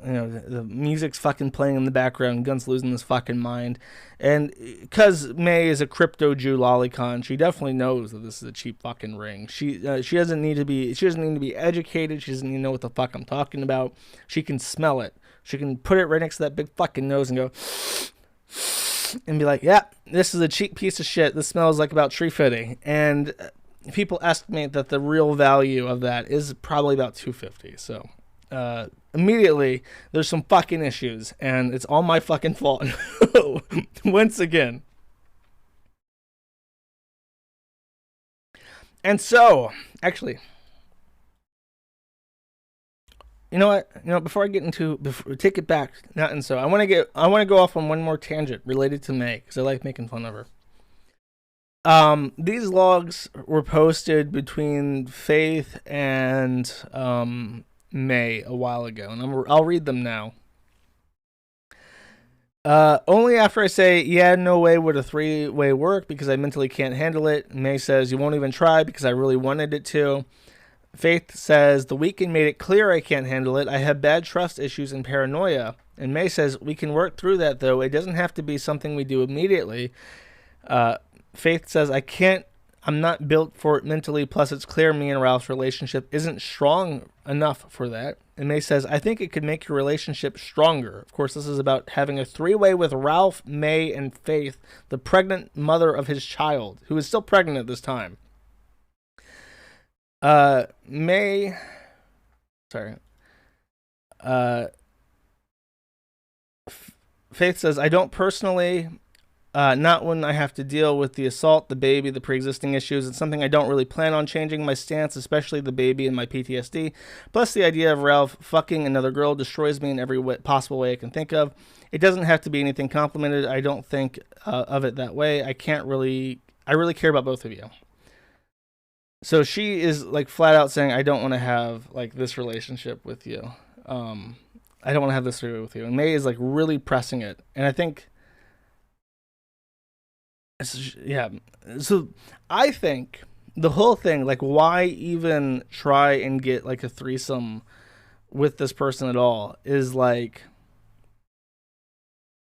the music's fucking playing in the background, Gun's losing his fucking mind, and because May is a crypto Jew lolicon, she definitely knows that this is a cheap fucking ring. She doesn't need to be educated. She doesn't even know what the fuck I'm talking about. She can smell it. She can put it right next to that big fucking nose and go and be like, yeah, this is a cheap piece of shit. This smells like about tree fitting. And people estimate that the real value of that is probably about $250. So immediately there's some fucking issues, and it's all my fucking fault once again. And so, actually, you know what? Before I get into, take it back. Not and so I want to go off on one more tangent related to May because I like making fun of her. These logs were posted between Faith and May a while ago, and I'll read them now. Only after I say, yeah, no way would a 3-way work because I mentally can't handle it. May says, you won't even try because I really wanted it to. Faith says, the weekend made it clear I can't handle it. I have bad trust issues and paranoia. And May says, we can work through that, though. It doesn't have to be something we do immediately. Faith says, I'm not built for it mentally. Plus, it's clear me and Ralph's relationship isn't strong enough for that. And May says, I think it could make your relationship stronger. Of course, this is about having a 3-way with Ralph, May, and Faith, the pregnant mother of his child, who is still pregnant at this time. Faith says, I don't personally, not when I have to deal with the assault, the baby, the pre-existing issues. It's something I don't really plan on changing my stance, especially the baby and my PTSD. Plus, the idea of Ralph fucking another girl destroys me in every possible way I can think of. It doesn't have to be anything complimented. I don't think of it that way. I really care about both of you. So she is like flat out saying, I don't want to have like this relationship with you. I don't want to have this with you. And May is like really pressing it. And I think, yeah. So I think the whole thing, like, why even try and get like a threesome with this person at all is like,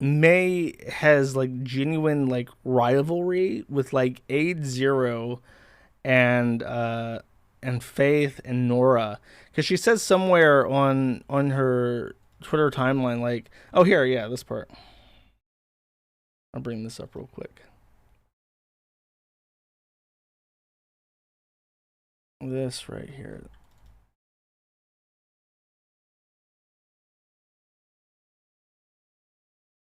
May has like genuine like rivalry with like Aid Zero and Faith and Nora, because she says somewhere on her Twitter timeline, like, oh, here, yeah, this part. I'll bring this up real quick. This right here.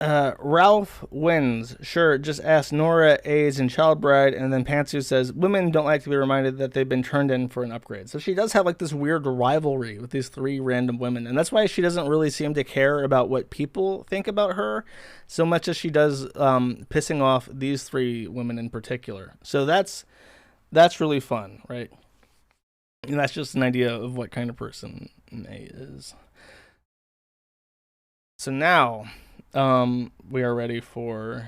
Ralph wins. Sure, just ask Nora, AIDS, and Child Bride, and then Pantsu says, women don't like to be reminded that they've been turned in for an upgrade. So she does have like this weird rivalry with these 3 random women, and that's why she doesn't really seem to care about what people think about her so much as she does pissing off these 3 women in particular. So that's really fun, right? And that's just an idea of what kind of person May is. So now we are ready to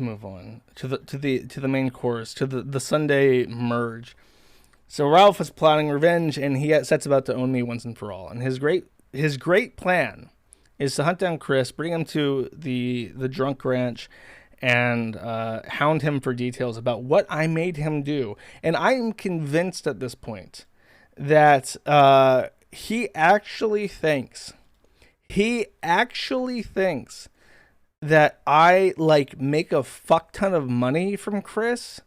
move on to the main course, to the Sunday merge. So Ralph is plotting revenge, and he sets about to own me once and for all. And his great plan is to hunt down Chris, bring him to the drunk ranch, and hound him for details about what I made him do. And I am convinced at this point that he actually thinks that I like make a fuck ton of money from Chris,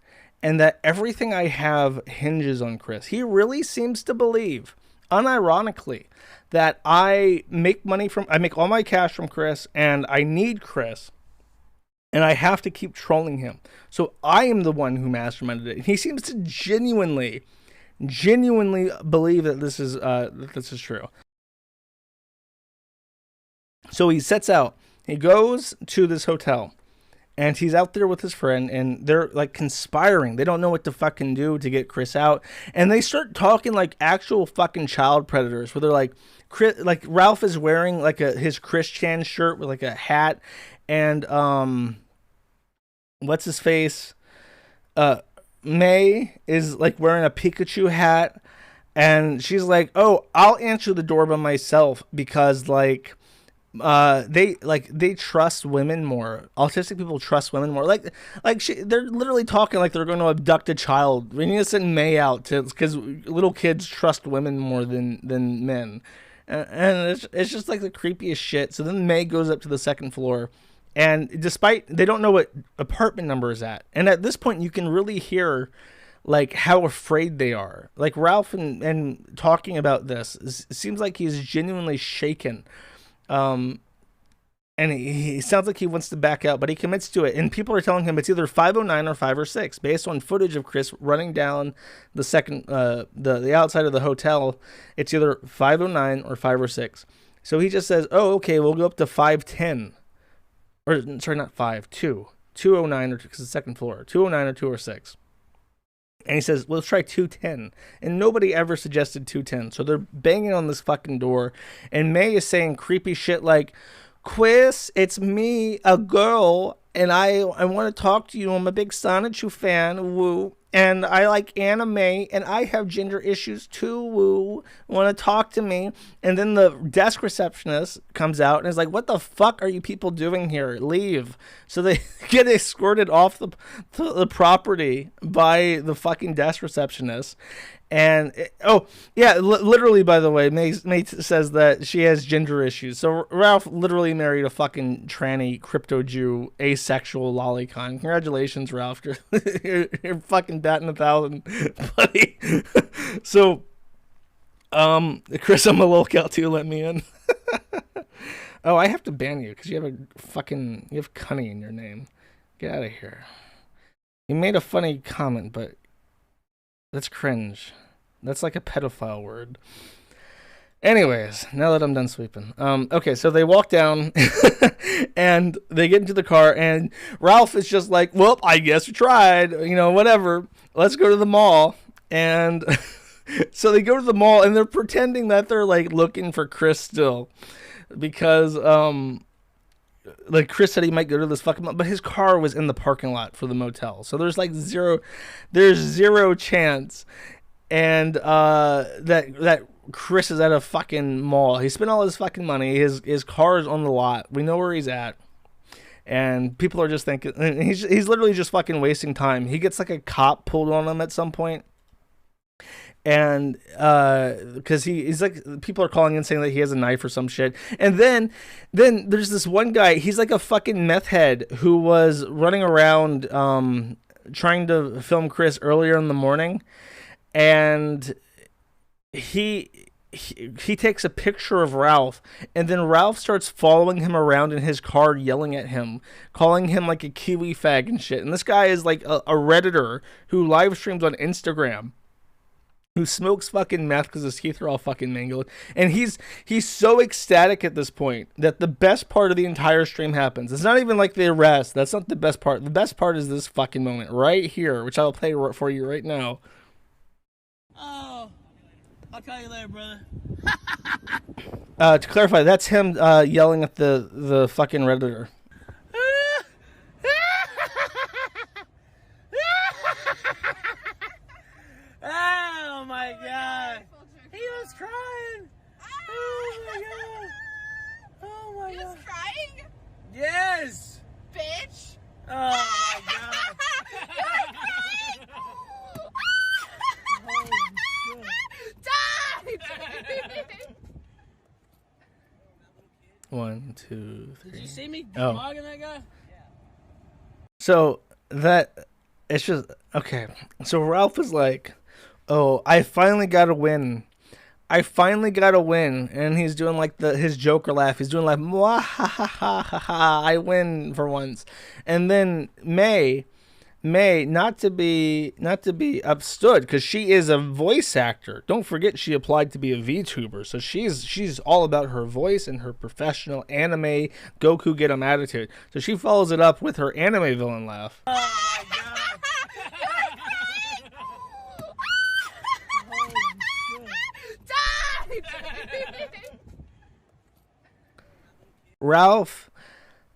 and that everything I have hinges on Chris. He really seems to believe, unironically, that I make all my cash from Chris, and I need Chris, and I have to keep trolling him. So I am the one who masterminded it. And he seems to genuinely believe that this is true. So he sets out. He goes to this hotel, and he's out there with his friend, and they're like conspiring. They don't know what to fucking do to get Chris out, and they start talking like actual fucking child predators, where they're like, Ralph is wearing like his Chris Chan shirt with like a hat, and what's his face? May is like wearing a Pikachu hat, and she's like, oh, I'll answer the door by myself because like they trust women more. Autistic people trust women more. They're literally talking like they're going to abduct a child. We need to send May out because little kids trust women more than men, and it's just like the creepiest shit. So then May goes up to the second floor, and despite they don't know what apartment number is at, and at this point you can really hear like how afraid they are. Like Ralph and talking about this, it seems like he's genuinely shaken. Um, and he sounds like he wants to back out, but he commits to it. And people are telling him it's either 509 or 5 or 6, based on footage of Chris running down the second, the outside of the hotel. It's either 509 or 5 or 6. So he just says, "Oh, okay, we'll go up to 510, or sorry, not 209, or because the second floor, 209 or 206." And he says, "Let's try 210." And nobody ever suggested 210. So they're banging on this fucking door, and May is saying creepy shit like, "Quiz, it's me, a girl, and I want to talk to you. I'm a big Sonichu fan, woo. And I like anime, and I have gender issues too, woo. Want to talk to me?" And then the desk receptionist comes out and is like, "What the fuck are you people doing here? Leave." So they get escorted off the property by the fucking desk receptionist. And literally, by the way, May says that she has gender issues. So Ralph literally married a fucking tranny crypto Jew asexual lolicon. Congratulations, Ralph. You're fucking batting 1,000, buddy. So, Chris, I'm a lolcout too. Let me in. Oh, I have to ban you because you have cunny in your name. Get out of here. You made a funny comment, but that's cringe. That's like a pedophile word. Anyways, now that I'm done sweeping. Okay, so they walk down and they get into the car, and Ralph is just like, "Well, I guess we tried. Whatever. Let's go to the mall." And so they go to the mall, and they're pretending that they're like looking for Chris still, because like Chris said he might go to this fucking mall, but his car was in the parking lot for the motel. So there's like zero chance. And that Chris is at a fucking mall. He spent all his fucking money. His car is on the lot. We know where he's at. And people are just thinking, and he's literally just fucking wasting time. He gets like a cop pulled on him at some point. And because he's like, people are calling in saying that he has a knife or some shit. And then there's this one guy. He's like a fucking meth head who was running around trying to film Chris earlier in the morning. And he takes a picture of Ralph, and then Ralph starts following him around in his car, yelling at him, calling him like a Kiwi fag and shit. And this guy is like a Redditor who live streams on Instagram, who smokes fucking meth because his teeth are all fucking mangled. And he's so ecstatic at this point that the best part of the entire stream happens. It's not even like the arrest. That's not the best part. The best part is this fucking moment right here, which I'll play for you right now. Oh, I'll call you later, brother. To clarify, that's him yelling at the fucking Redditor. Oh my god. He was crying. Oh my god. Oh my god. He was crying? Yes. Bitch. Oh my god. Died! 1, 2, 3. Did you see me Oh. dogging that guy? So it's just okay. So Ralph is like, "Oh, I finally got a win. I finally got a win," and he's doing like his Joker laugh. He's doing like, "Mwah, ha ha ha ha ha! I win for once." And then May, not to be upstood, because she is a voice actor. Don't forget she applied to be a VTuber, so she's all about her voice and her professional anime Goku get 'em attitude. So she follows it up with her anime villain laugh. Oh my god. Ralph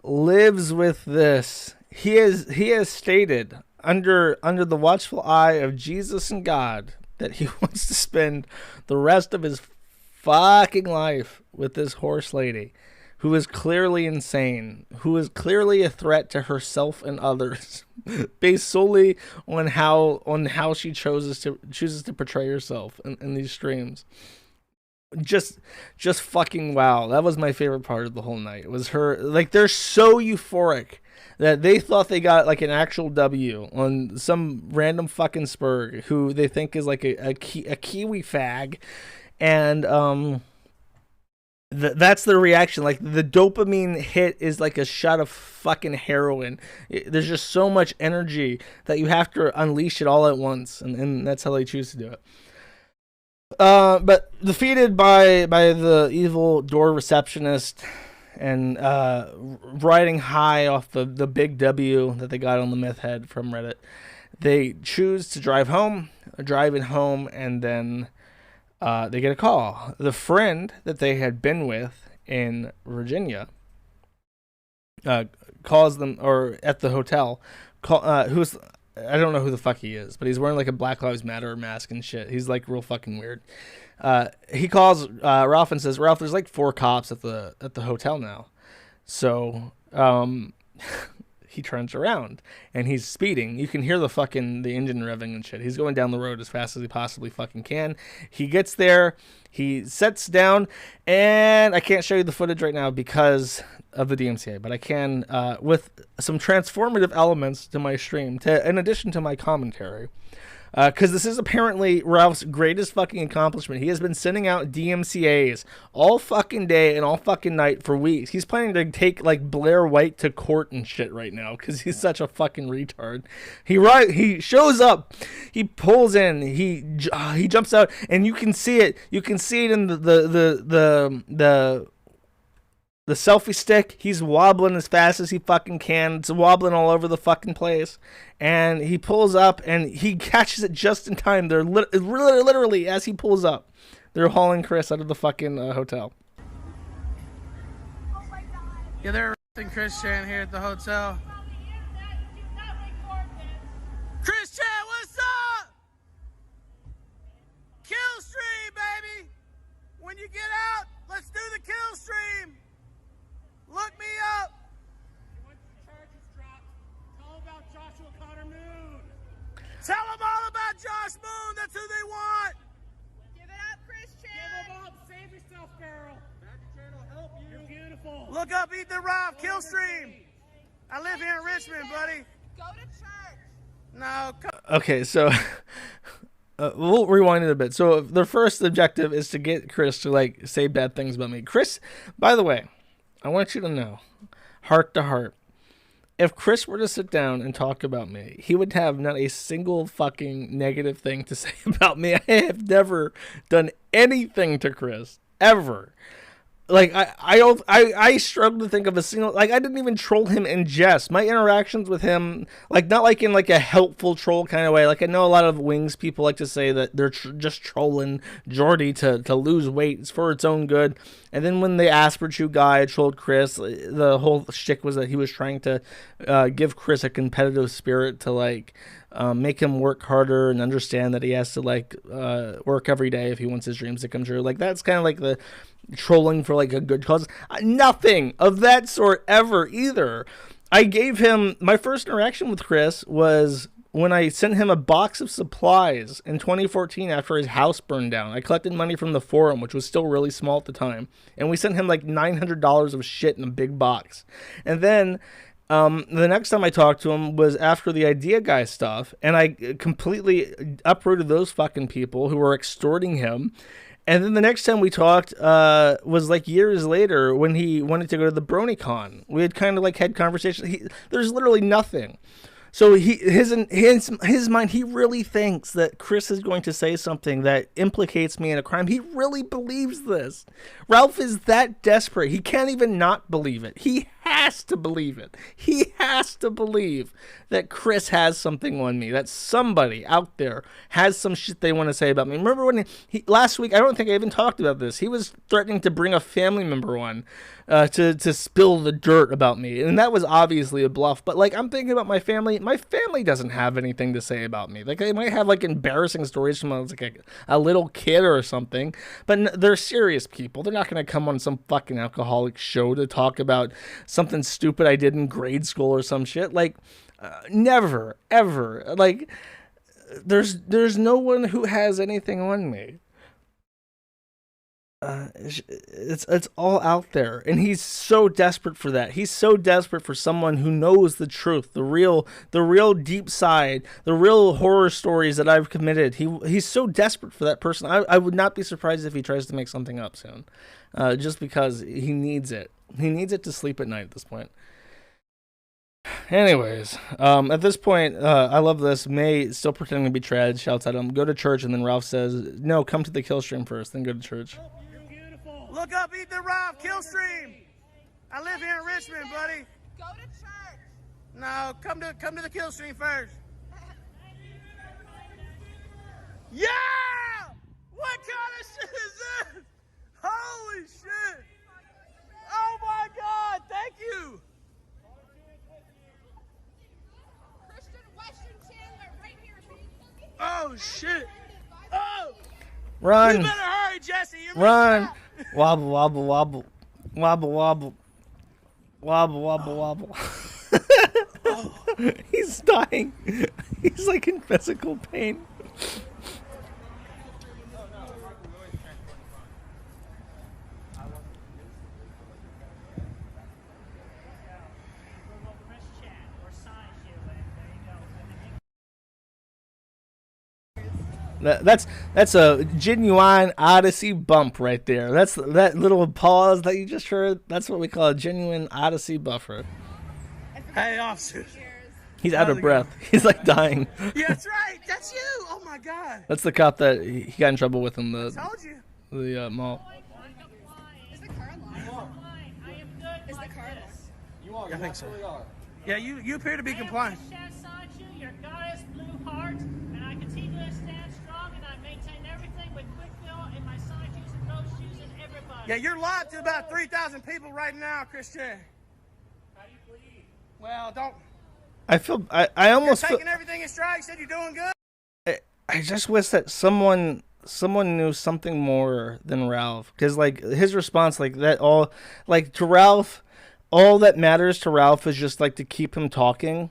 lives with this. He has stated under the watchful eye of Jesus and God that he wants to spend the rest of his fucking life with this horse lady who is clearly insane, who is clearly a threat to herself and others, based solely on how she chooses to portray herself in these streams. just fucking wow. That was my favorite part of the whole night. It was her, like, they're so euphoric that they thought they got like an actual W on some random fucking spur who they think is like a Kiwi fag, and that's their reaction. Like, the dopamine hit is like a shot of fucking heroin. There's just so much energy that you have to unleash it all at once, and that's how they choose to do it. But defeated by the evil door receptionist, and riding high off the big W that they got on the myth head from Reddit, they choose to drive in home, and then they get a call. The friend that they had been with in Virginia calls them, or at the hotel, who's, I don't know who the fuck he is, but he's wearing like a Black Lives Matter mask and shit. He's like real fucking weird. He calls Ralph and says, "Ralph, there's like 4 cops at the hotel now." So he turns around and he's speeding. You can hear the engine revving and shit. He's going down the road as fast as he possibly fucking can. He gets there, he sets down, and I can't show you the footage right now because of the DMCA, but I can, with some transformative elements to my stream, in addition to my commentary. Because this is apparently Ralph's greatest fucking accomplishment. He has been sending out DMCAs all fucking day and all fucking night for weeks. He's planning to take like Blair White to court and shit right now because he's such a fucking retard. He shows up, he pulls in, he jumps out, and you can see it. You can see it in the selfie stick. He's wobbling as fast as he fucking can. It's wobbling all over the fucking place. And he pulls up and he catches it just in time. They're literally, as he pulls up, they're hauling Chris out of the fucking hotel. Yeah, they're arresting Chris Chan here at the hotel. Chris Chan, what's up? Kill stream, baby. When you get out, let's do the kill stream. Look me up. Once the charges dropped, tell them about Joshua Connor Moon. Tell them all about Josh Moon. That's who they want. Give it up, Christian. Give them up. Save yourself, girl. Magic Chan will help you. You're beautiful. Look up Ethan Ralph, kill stream. I live here in Richmond, buddy. Go to church. No. Okay, so we'll rewind it a bit. So their first objective is to get Chris to like say bad things about me. Chris, by the way, I want you to know, heart to heart, if Chris were to sit down and talk about me, he would have not a single fucking negative thing to say about me. I have never done anything to Chris, ever. Like, I struggle to think of a single, like, I didn't even troll him in jest. My interactions with him, like, not like in like a helpful troll kind of way. Like, I know a lot of Wings people like to say that they're just trolling Jordy to lose weight. It's for its own good. And then when the Asperchu guy trolled Chris, the whole shtick was that he was trying to give Chris a competitive spirit to, like, make him work harder and understand that he has to, like, work every day if he wants his dreams to come true. Like, that's kind of like the trolling for like a good cause. Nothing of that sort ever either. I gave him, my first interaction with Chris was when I sent him a box of supplies in 2014 after his house burned down. I collected money from the forum, which was still really small at the time, and we sent him like $900 of shit in a big box. And then the next time I talked to him was after the Idea Guy stuff, and I completely uprooted those fucking people who were extorting him. And then the next time we talked was like years later when he wanted to go to the BronyCon. We had kind of like had conversations. There's literally nothing. So his mind, he really thinks that Chris is going to say something that implicates me in a crime. He really believes this. Ralph is that desperate. He can't even not believe it. He has to believe it. He has to believe that Chris has something on me, that somebody out there has some shit they want to say about me. Remember when he last week, I don't think I even talked about this, he was threatening to bring a family member on to spill the dirt about me, and that was obviously a bluff. But like, I'm thinking about my family. My family doesn't have anything to say about me. Like, they might have like embarrassing stories from when I was like a little kid or something, but they're serious people. They're not going to come on some fucking alcoholic show to talk about something stupid I did in grade school or some shit. Like, never, ever. Like, there's no one who has anything on me. it's all out there, and he's so desperate for that. He's so desperate for someone who knows the truth, the real deep side, the real horror stories that I've committed. He's so desperate for that person. I would not be surprised if he tries to make something up soon, just because he needs it. He needs it to sleep at night at this point. Anyways, at this point, I love this. May, still pretending to be Trad, shouts at him, "Go to church," and then Ralph says, "No, come to the kill stream first, then go to church." Look up, eat the Ralph, kill stream. I live here in Richmond, buddy. Go to church. No, come to the kill stream first. Yeah! What kind of shit is this? Holy shit! Oh my God! Thank you. Christian Western Chandler right here. Oh shit! Oh! Run! You better hurry, Jesse. You're Run! missing out. Wobble, wobble, wobble. Wobble, wobble. Wobble, wobble, wobble. He's dying. He's like in physical pain. That's a genuine Odyssey bump right there. That's that little pause that you just heard. That's what we call a genuine Odyssey buffer. Hey, officers. He's out of breath. He's like dying. Yeah, that's right. That's you. Oh my God. That's the cop that he got in trouble with in Told the you. mall. Is the car alive? Is the car alive? You are. I think so. Really are. Yeah, you appear to be compliant. Your goddess blue heart, and I continue to stand strong, and I maintain everything with quick will in my side shoes and road shoes and everybody. Yeah, you're live to about 3,000 people right now, Christian. How do you believe? Well, don't. I You're almost feel, taking everything in stride. You said you're doing good. I just wish that someone knew something more than Ralph, because like his response, like that all, like to Ralph, all that matters to Ralph is just like to keep him talking.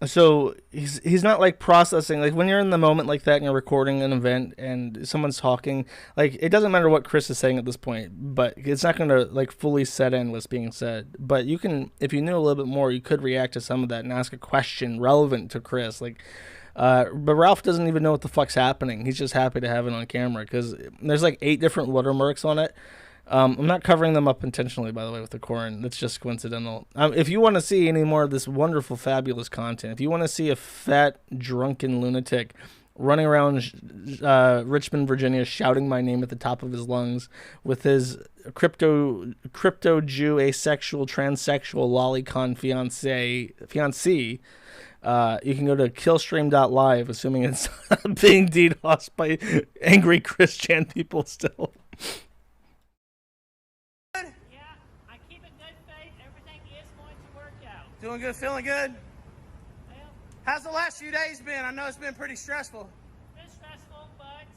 So he's not like processing, like when you're in the moment like that and you're recording an event and someone's talking, like it doesn't matter what Chris is saying at this point, but it's not going to like fully set in what's being said. But you can, if you knew a little bit more, you could react to some of that and ask a question relevant to Chris. Like, but Ralph doesn't even know what the fuck's happening. He's just happy to have it on camera because there's like 8 different watermarks on it. I'm not covering them up intentionally, by the way, with the Corin. That's just coincidental. If you want to see any more of this wonderful, fabulous content, if you want to see a fat, drunken lunatic running around Richmond, Virginia, shouting my name at the top of his lungs with his crypto Jew, asexual, transsexual, lolicon fiancé, you can go to killstream.live, assuming it's being DDoSed by angry Christian people still. Doing good, feeling good. Well, How's the last few days been? I know it's been pretty stressful. it's stressful, but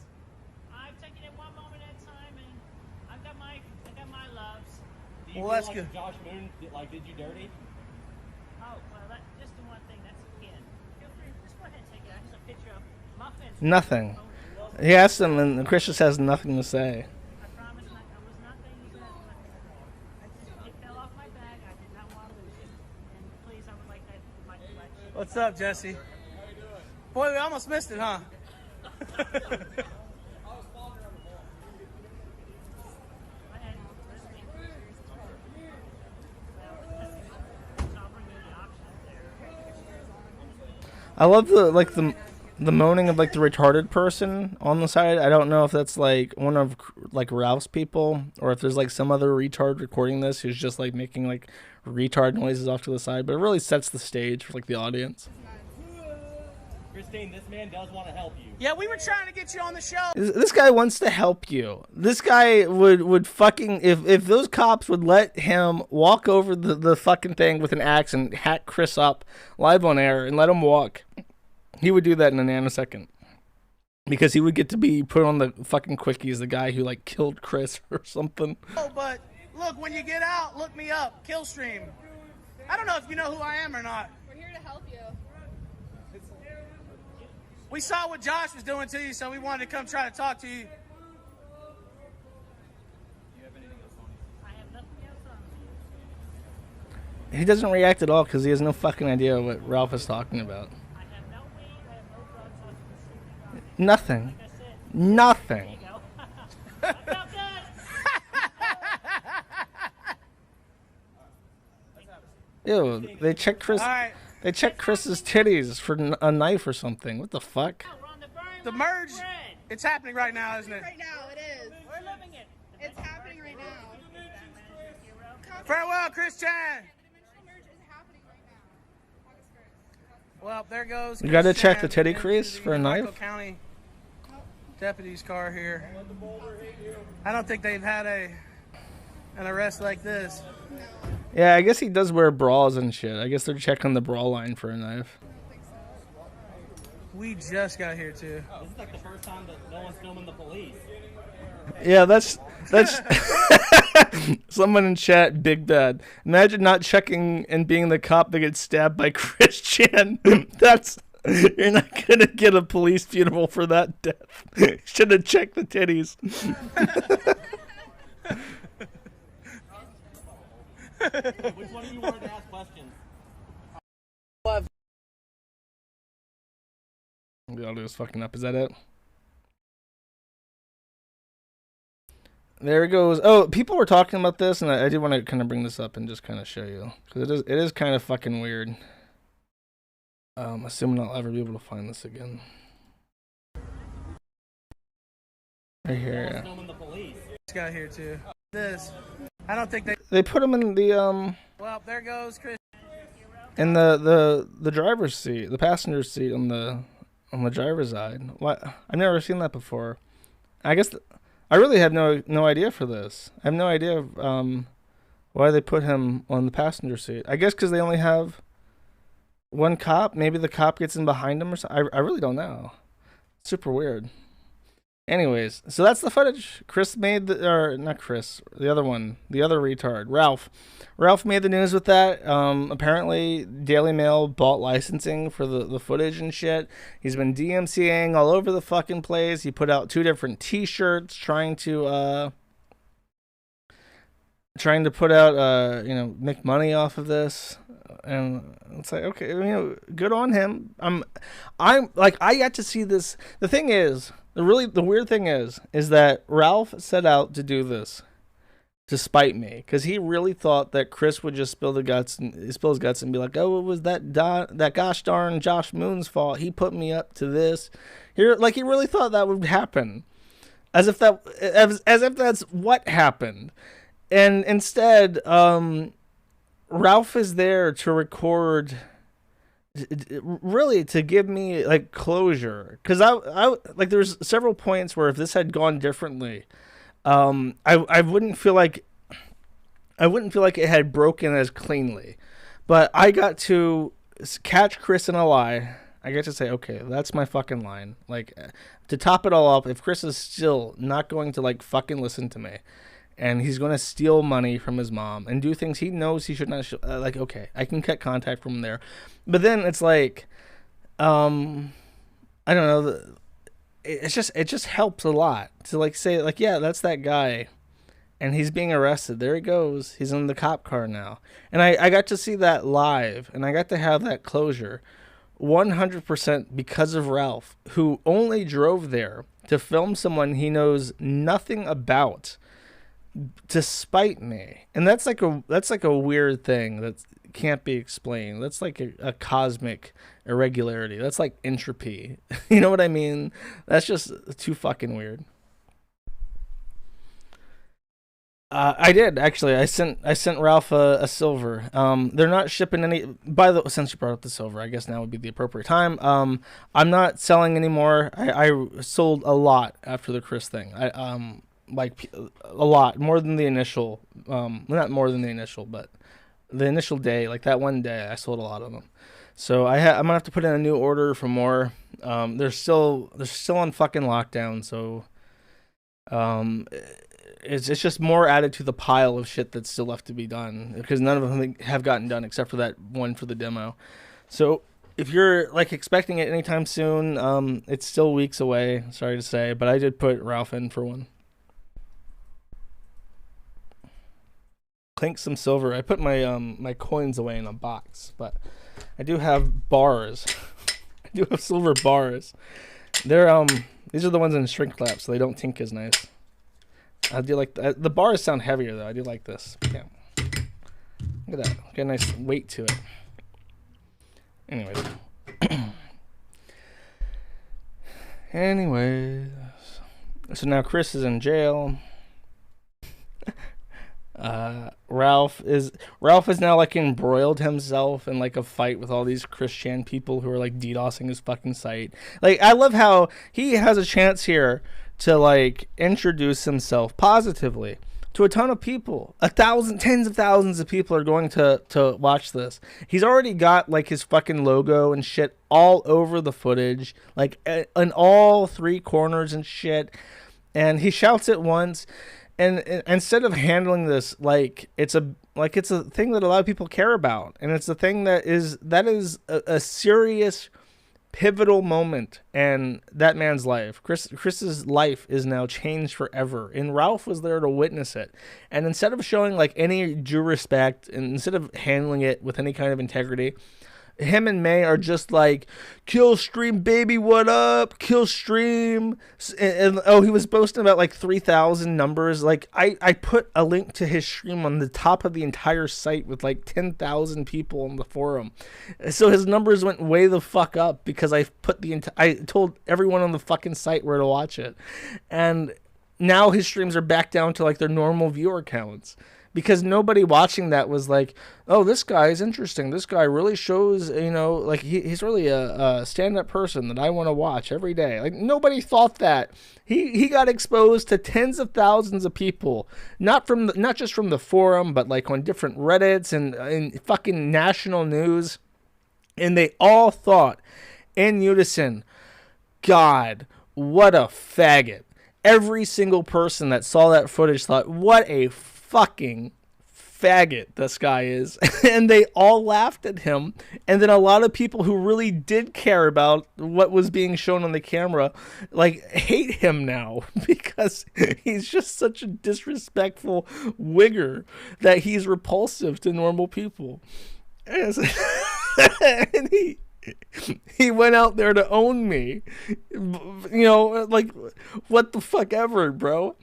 I've taken it one moment at a time, and I got my loves. Do you Well, feel that's like good. Josh Moon did you dirty? Oh, well, that's just the one thing. That's a kid. Feel free, just go ahead and take it. Just a picture of muffins. Nothing. He asked him, and Chris just has nothing to say. I promise I was not thinking that. It fell off my bag. I did not want to lose it. And please, I would like that in my collection. What's up, Jesse? Boy, we almost missed it, huh? Go ahead. Let's see. Well, I'll bring you the options there. I love the moaning of like the retarded person on the side. I don't know if that's like one of like Ralph's people or if there's like some other retard recording this who's just like making like retard noises off to the side, but it really sets the stage for like the audience. Christine, this man does want to help you. Yeah, we were trying to get you on the show. This guy wants to help you. This guy would fucking, if those cops would let him walk over the fucking thing with an axe and hack Chris up live on air and let him walk, he would do that in a nanosecond. Because he would get to be put on the fucking quickie as the guy who like killed Chris or something. Oh, but look, when you get out, look me up, Killstream. I don't know if you know who I am or not. We're here to help you. We saw what Josh was doing to you, so we wanted to come try to talk to you. He doesn't react at all because he has no fucking idea what Ralph is talking about. Nothing. Nothing. Ew, they checked Chris. They checked Chris's titties for a knife or something. What the fuck? The merge, it's happening right now, isn't it? Right now, it is. We're living it. It's happening right now. Farewell, Chris Chan. The merge is happening right now. August 1st. Well, there goes. You gotta Chris check Chan the titty into crease the for a Michael knife? County deputy's car here. I don't think they've had an arrest like this. Yeah, I guess he does wear bras and shit. I guess they're checking the bra line for a knife. We just got here too. This is like the first time that no one's filming the police. Yeah, that's someone in chat, Big Bad. Imagine not checking and being the cop that gets stabbed by Chris Chan. That's you're not gonna get a police funeral for that death. Should have checked the titties. Which one of you wanted to ask questions? The audio is fucking up. Is that it? There it goes. Oh, people were talking about this, and I did want to kind of bring this up and just kind of show you because it is kind of fucking weird. Assuming I'll ever be able to find this again. Right here. No one's filming the police. Just got here too. This. I don't think They put him in the Well, there goes Chris. in the driver's seat, the passenger seat on the driver's side. What? I've never seen that before. I guess I really have no idea for this. I have no idea why they put him on the passenger seat. I guess because they only have one cop. Maybe the cop gets in behind him or something. I really don't know. Super weird. Anyways, so that's the footage. Chris made or not Chris, the other one, the other retard, Ralph. Ralph made the news with that. Apparently, Daily Mail bought licensing for the footage and shit. He's been DMCAing all over the fucking place. He put out 2 different T-shirts trying to put out, make money off of this. And it's like, okay, good on him. I'm like, I got to see this. The thing is, the weird thing is that Ralph set out to do this to spite me because he really thought that Chris would just spill his guts and be like, oh, it was that gosh darn Josh Moon's fault. He put me up to this. He really thought that would happen, as if that's what happened, and instead, Ralph is there to record, really to give me like closure, because I there's several points where if this had gone differently, I wouldn't feel like it had broken as cleanly, but I got to catch Chris in a lie. I get to say, okay, that's my fucking line. Like, to top it all up, if Chris is still not going to like fucking listen to me, and he's going to steal money from his mom and do things he knows he should not, okay, I can cut contact from there. But then it's like, I don't know, it just helps a lot to like say like, yeah, that's that guy, and he's being arrested. There he goes. He's in the cop car now. And I got to see that live, and I got to have that closure 100% because of Ralph, who only drove there to film someone he knows nothing about, to spite me. And that's like a weird thing that can't be explained. That's like a cosmic irregularity. That's like entropy. You know what I mean? That's just too fucking weird. I did actually. I sent Ralph a silver. They're not shipping any. Since you brought up the silver, I guess now would be the appropriate time. I'm not selling anymore. I sold a lot after the Chris thing. Like a lot more than the initial. Not more than the initial, but the initial day, like that one day, I sold a lot of them. So I'm gonna have to put in a new order for more. They're still on fucking lockdown. So it's just more added to the pile of shit that's still left to be done, because none of them have gotten done except for that one for the demo. So if you're like expecting it anytime soon, it's still weeks away. Sorry to say, but I did put Ralph in for one. clink some silver. I put my my coins away in a box, but I do have bars. I do have silver bars. They're these are the ones in shrink wrap, so they don't tink as nice. I do like the bars sound heavier though. I do like this. Yeah. Look at that. Get a nice weight to it. Anyways. Anyways. So now Chris is in jail. Ralph is now like embroiled himself in like a fight with all these Christian people who are like DDoSing his fucking site. Like, I love how he has a chance here to like introduce himself positively to a ton of people. Tens of thousands of people are going to watch this. He's already got like his fucking logo and shit all over the footage, like in all three corners and shit. And he shouts it once, and instead of handling this like it's a thing that a lot of people care about, and it's a thing that is a serious pivotal moment in that man's life. Chris's life is now changed forever, and Ralph was there to witness it. And instead of showing like any due respect, and instead of handling it with any kind of integrity, him and May are just like, kill stream baby, what up, kill stream. And oh, he was boasting about like 3,000 numbers. Like, I put a link to his stream on the top of the entire site with like 10,000 people on the forum, so his numbers went way the fuck up because I told everyone on the fucking site where to watch it. And now his streams are back down to like their normal viewer counts, because nobody watching that was like, oh, this guy is interesting. This guy really shows, like he's really a stand-up person that I want to watch every day. Like, nobody thought that. He got exposed to tens of thousands of people, not just from the forum, but like on different Reddits and fucking national news. And they all thought in unison, God, what a faggot. Every single person that saw that footage thought, what a fucking faggot this guy is. And they all laughed at him. And then a lot of people who really did care about what was being shown on the camera like hate him now because he's just such a disrespectful wigger that he's repulsive to normal people. And he went out there to own me, like, what the fuck ever, bro.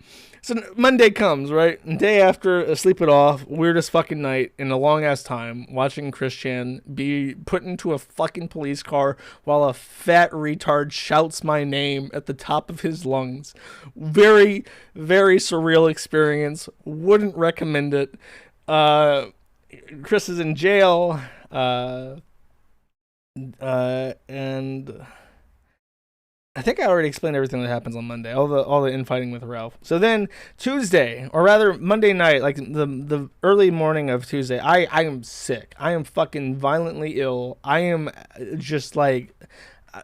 So Monday comes, right? And day after, sleep it off, weirdest fucking night in a long ass time, watching Christian be put into a fucking police car while a fat retard shouts my name at the top of his lungs. Very, very surreal experience. Wouldn't recommend it. Chris is in jail. And I think I already explained everything that happens on Monday, all the infighting with Ralph. So then Tuesday, or rather Monday night, like the early morning of Tuesday, I am sick. I am fucking violently ill. I am just like,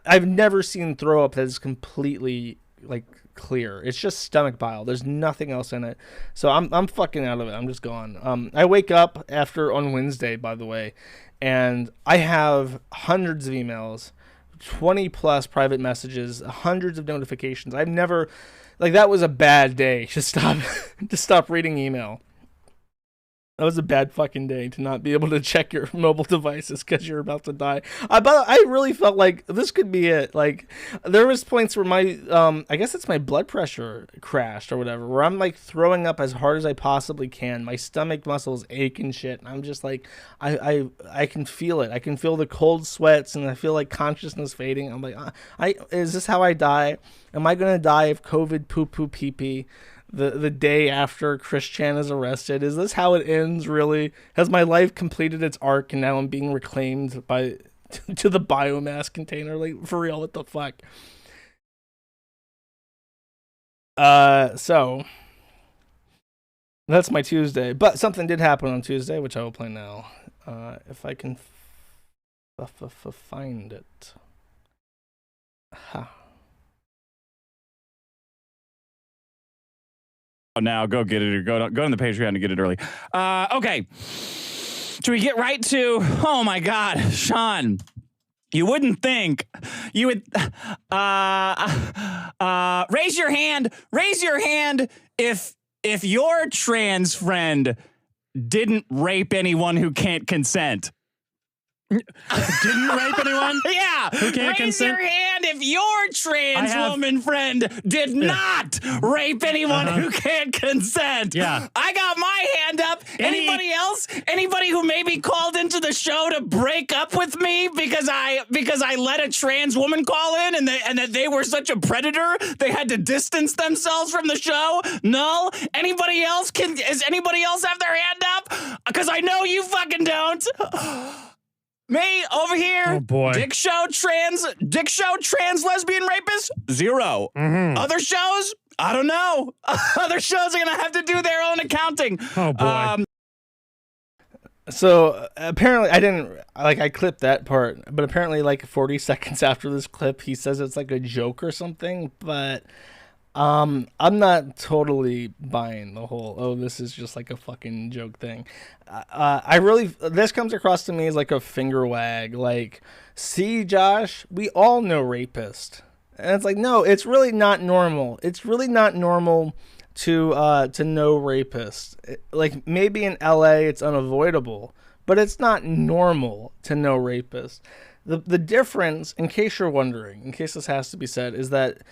I've never seen throw up that is completely like clear. It's just stomach bile. There's nothing else in it. So I'm fucking out of it. I'm just gone. I wake up on Wednesday, by the way, and I have hundreds of emails, 20 plus private messages, hundreds of notifications. I've never, like, that was a bad day to stop reading email. That was a bad fucking day to not be able to check your mobile devices because you're about to die. But I really felt like this could be it. Like, there was points where my, I guess it's my blood pressure crashed or whatever, where I'm like throwing up as hard as I possibly can. My stomach muscles ache and shit. And I'm just like, I can feel it. I can feel the cold sweats and I feel like consciousness fading. I'm like, is this how I die? Am I going to die of COVID poo pee pee? The day after Christian is arrested? Is this how it ends, really? Has my life completed its arc and now I'm being reclaimed to the biomass container? Like, for real, what the fuck? So that's my Tuesday. But something did happen on Tuesday, which I will play now. If I can find it. Ha. Now go get it, or go on the Patreon to get it early. Okay, should we get right to, oh my god, Sean, you wouldn't think you would raise your hand if your trans friend didn't rape anyone who can't consent. Didn't rape anyone? Yeah. Who can't Raise consent? your hand if your trans woman friend did not rape anyone who can't consent. Yeah. I got my hand up. Anybody else? Anybody who maybe called into the show to break up with me because I let a trans woman call in and that they were such a predator they had to distance themselves from the show? No? Anybody else does anybody else have their hand up? Because I know you fucking don't. Me over here. Oh boy. Dick show trans lesbian rapist? 0. Other shows? I don't know. Other shows are gonna have to do their own accounting. Oh boy. So apparently I clipped that part, but apparently like 40 seconds after this clip, he says it's like a joke or something, but I'm not totally buying the whole, this is just like a fucking joke thing. This comes across to me as like a finger wag. Like, see, Josh, we all know rapist. And it's like, no, it's really not normal. It's really not normal to know rapist. Like, maybe in LA it's unavoidable, but it's not normal to know rapist. The difference, in case you're wondering, in case this has to be said, is that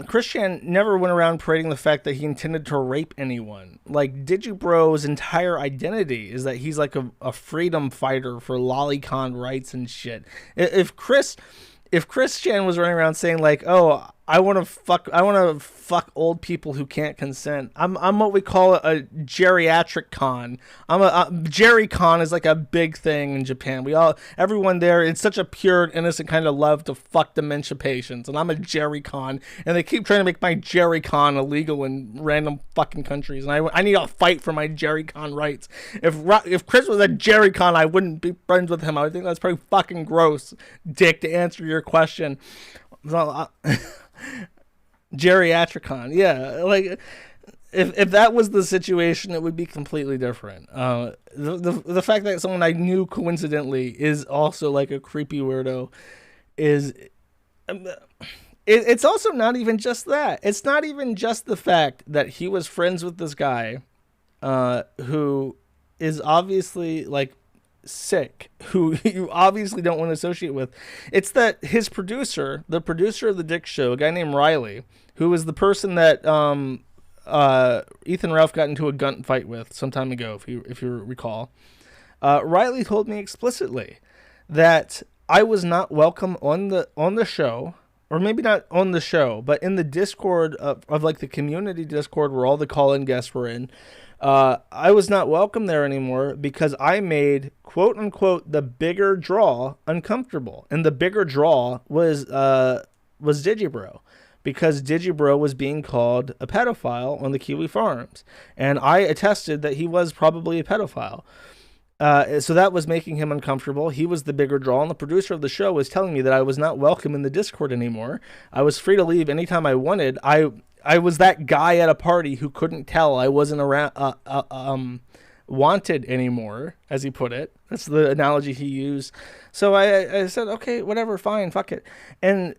Christian never went around parading the fact that he intended to rape anyone. Like, Digibro's entire identity is that he's like a freedom fighter for lolicon rights and shit. If Christian was running around saying like, oh, I want to fuck old people who can't consent. I'm what we call a geriatric con. Jerry con is like a big thing in Japan. Everyone there, it's such a pure, innocent kind of love to fuck dementia patients. And I'm a Jerry con, and they keep trying to make my Jerry con illegal in random fucking countries. And I need to fight for my Jerry con rights. If Chris was a Jerry con, I wouldn't be friends with him. I would think that's pretty fucking gross, Dick, to answer your question. Geriatricon, yeah, like if that was the situation, it would be completely different. The fact that someone I knew coincidentally is also like a creepy weirdo is it's also not even just that. It's not even just the fact that he was friends with this guy who is obviously like sick, who you obviously don't want to associate with. It's that his producer, the producer of the Dick Show, a guy named Riley, who was the person that Ethan Ralph got into a gunfight with some time ago, if you recall. Riley told me explicitly that I was not welcome on the show, or maybe not on the show, but in the Discord of like the community Discord where all the call-in guests were in. I was not welcome there anymore because I made, quote unquote, the bigger draw uncomfortable. And the bigger draw was Digibro, because Digibro was being called a pedophile on the Kiwi Farms. And I attested that he was probably a pedophile. So that was making him uncomfortable. He was the bigger draw, and the producer of the show was telling me that I was not welcome in the Discord anymore. I was free to leave anytime I wanted. I was that guy at a party who couldn't tell I wasn't around, wanted anymore, as he put it. That's the analogy he used. So I said, okay, whatever, fine, fuck it. And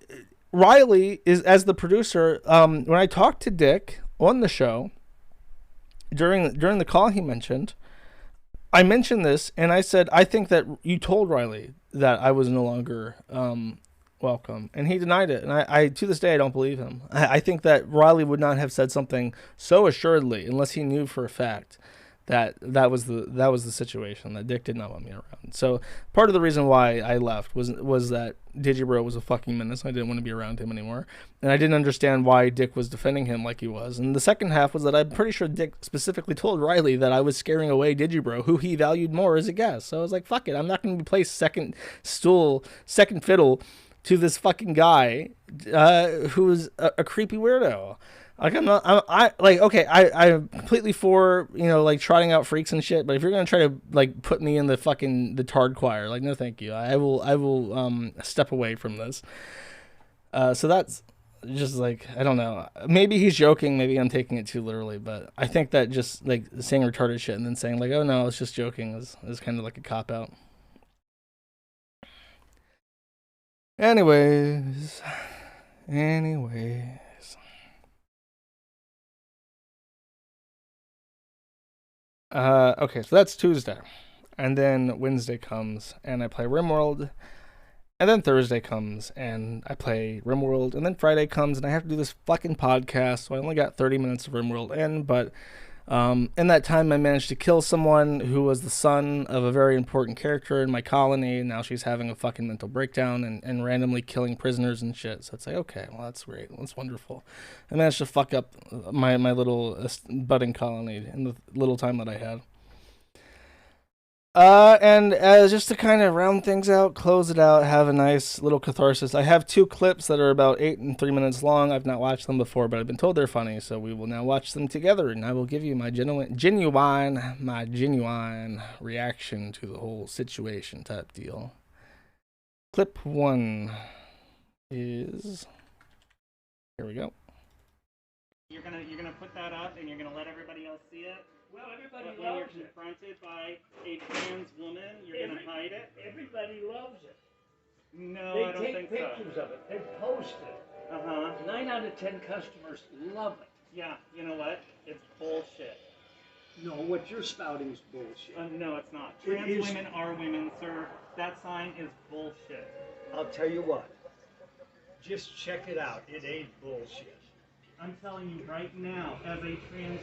Riley is, as the producer, when I talked to Dick on the show, during the call he mentioned, I mentioned this, and I said, I think that you told Riley that I was no longer welcome, and he denied it. And I to this day, I don't believe him. I think that Riley would not have said something so assuredly unless he knew for a fact that was the situation, that Dick did not want me around. So part of the reason why I left was that Digibro was a fucking menace. I didn't want to be around him anymore, and I didn't understand why Dick was defending him like he was. And the second half was that I'm pretty sure Dick specifically told Riley that I was scaring away Digibro, who he valued more as a guest. So I was like, fuck it, I'm not going to be placed second fiddle to this fucking guy who's a creepy weirdo. Like, I'm completely for, like, trotting out freaks and shit, but if you're gonna try to, like, put me in the tard choir, like, no thank you. I will step away from this. So that's just, like, I don't know. Maybe he's joking, maybe I'm taking it too literally, but I think that just, like, saying retarded shit and then saying, like, oh no, it's just joking is kind of like a cop-out. Anyways. Okay, so that's Tuesday. And then Wednesday comes, and I play RimWorld. And then Thursday comes, and I play RimWorld. And then Friday comes, and I have to do this fucking podcast. So I only got 30 minutes of RimWorld in, but in that time, I managed to kill someone who was the son of a very important character in my colony. And now she's having a fucking mental breakdown and randomly killing prisoners and shit. So it's like, okay, well, that's great. That's wonderful. I managed to fuck up my little budding colony in the little time that I had. And just to kind of round things out, close it out, have a nice little catharsis. I have 2 clips that are about 8 and 3 minutes long. I've not watched them before, but I've been told they're funny, so we will now watch them together, and I will give you my genuine reaction to the whole situation type deal. Clip 1 is... Here we go. You're gonna put that up, and you're gonna let everybody else see it. Well, everybody But when you're loves it. confronted by a trans woman, you're gonna hide it. Everybody loves it. No, They I don't take think pictures so. of it. They post it. 9 out of 10 customers love it. Yeah, you know what? It's bullshit. No, what you're spouting is bullshit. No, it's not. It Trans is- women are women, sir. That sign is bullshit. I'll tell you what. Just check it out. It ain't bullshit. I'm telling you right now, as a trans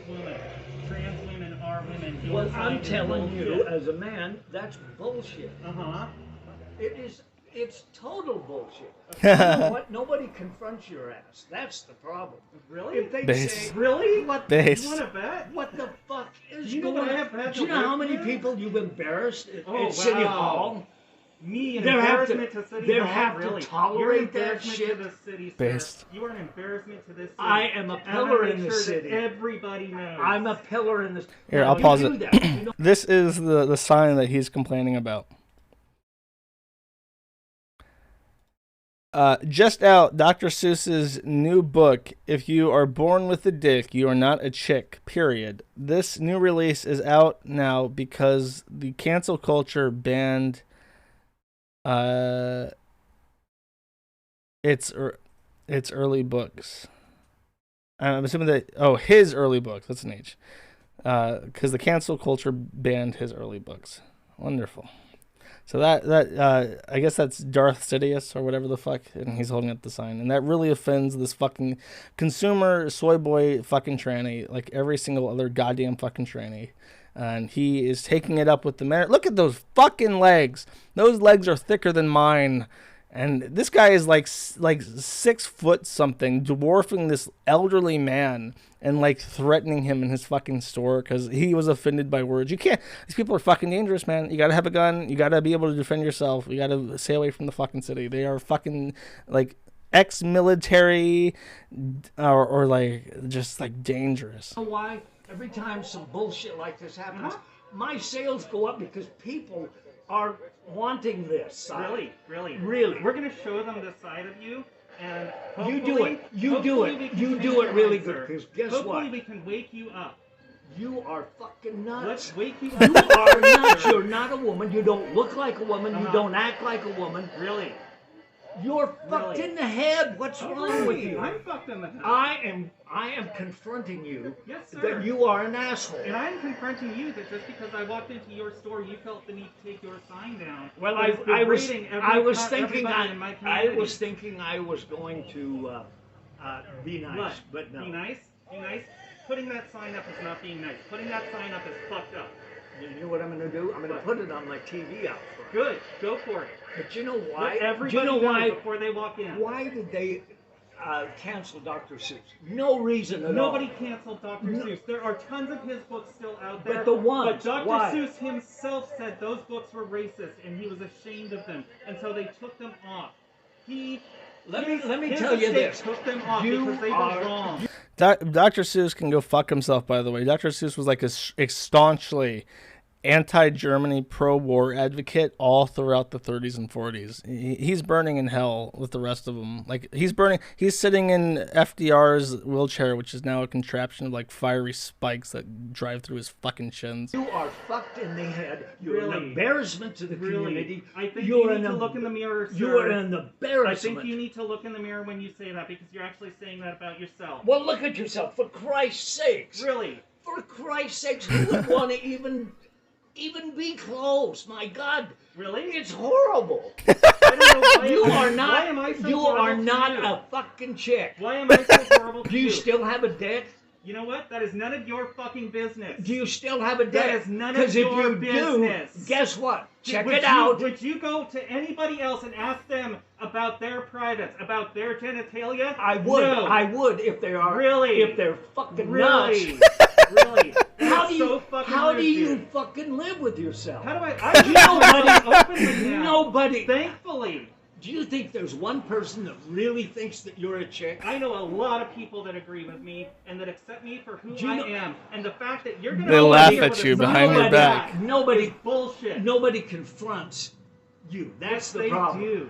women are women. Your Well, sign I'm is telling you, bullshit. as a man, that's bullshit. It is. It's total bullshit. You know what? Nobody confronts your ass. That's the problem. Really? If they Base. say, Really? What? Base. You want to bet? "What the fuck is Do you know going what I on?" have had Do you to know how work many with? people you've embarrassed at Oh, City wow. Hall? Me, an They have to- embarrassment to City they Hall? have to Really? tolerate You're an that embarrassment shit. to the city, sir. Based. You are an embarrassment to this city. I am a And pillar I make in the sure that city. Everybody knows. I'm a pillar in this. Here, Now, I'll you pause do it. that. You know- This is the sign that he's complaining about. Just out, Dr. Seuss's new book, If You Are Born with a Dick, You Are Not a Chick, period. This new release is out now because the cancel culture banned its early books. I'm assuming that, his early books, that's an H. Because the cancel culture banned his early books. Wonderful. So that I guess that's Darth Sidious or whatever the fuck, and he's holding up the sign, and that really offends this fucking consumer soy boy fucking tranny, like every single other goddamn fucking tranny, and he is taking it up with the men. Look at those fucking legs; those legs are thicker than mine, and this guy is like 6 foot something, dwarfing this elderly man. And like threatening him in his fucking store because he was offended by words. You can't. These people are fucking dangerous, man. You gotta have a gun. You gotta be able to defend yourself. You gotta stay away from the fucking city. They are fucking like ex-military or like just like dangerous. You know why? Every time some bullshit like this happens, my sales go up because people are wanting this. Side. Really. Really. We're gonna show them this side of you, and You do it. You do it. You do it really good. Because guess hopefully what? we can wake you up. You are fucking nuts. Let's wake you You up. are nuts. You're not a woman. You don't look like a woman. You don't act like a woman. Really? You're fucked Really? in the head. What's wrong with you? I'm fucked in the head. I am confronting you Yes, sir. that you are an asshole. And I'm confronting you that just because I walked into your store, you felt the need to take your sign down. Well, But it's I was degrading thinking everybody in my I community. was thinking I was going to be nice, What? but no. Be nice? Be nice? Putting that sign up is not being nice. Putting that sign up is fucked up. You know what I'm going to do? I'm going to put it on my TV out front. Good. Go for it. But you know why? Let everybody Do you know know why? before they walk in. Why did they cancel Dr. Seuss? No reason at Nobody all. canceled Dr. Seuss. There are tons of his books still out there. But the ones, But Dr. why? Seuss himself said those books were racist, and he was ashamed of them, and so they took them off. Let me his tell you estate this. Took them off You because they are- were wrong. Dr. Seuss can go fuck himself, by the way. Dr. Seuss was like a staunchly anti-Germany, pro-war advocate all throughout the 30s and 40s. He's burning in hell with the rest of them. Like, he's sitting in FDR's wheelchair, which is now a contraption of like fiery spikes that drive through his fucking shins. You are fucked in the head. You're an Really? embarrassment to the community. Really? I think You're you need an to look in the mirror, sir. You are an I embarrassment. think you need to look in the mirror when you say that because you're actually saying that about yourself. Well, look at yourself, for Christ's sakes. Really? For Christ's sakes, who would want to even be close? My God, Really? it's horrible. I don't know why You am I- are not. Why am I so You horrible are to not you? a fucking chick. Why am I so horrible to Do you still have a dick? You know what? That is none of your fucking business. Do you still have a dick? That is none of Because if your you business. do, guess what? Check Would it you- out. Would you go to anybody else and ask them about their privates, about their genitalia? I would. No. I would if they are. Really? If they're fucking Really? nuts. Really? How That's do you? so fucking How rude, do you dude. fucking live with yourself? How do I openly now. Nobody. Thankfully. Do you think there's one person that really thinks that you're a chick? I know a lot of people that agree with me and that accept me for who Do you I know- am. And the fact that you're gonna They go laugh here at with you a behind your like back. that Nobody. is bullshit. Nobody confronts you. That's Yes, the they problem. do.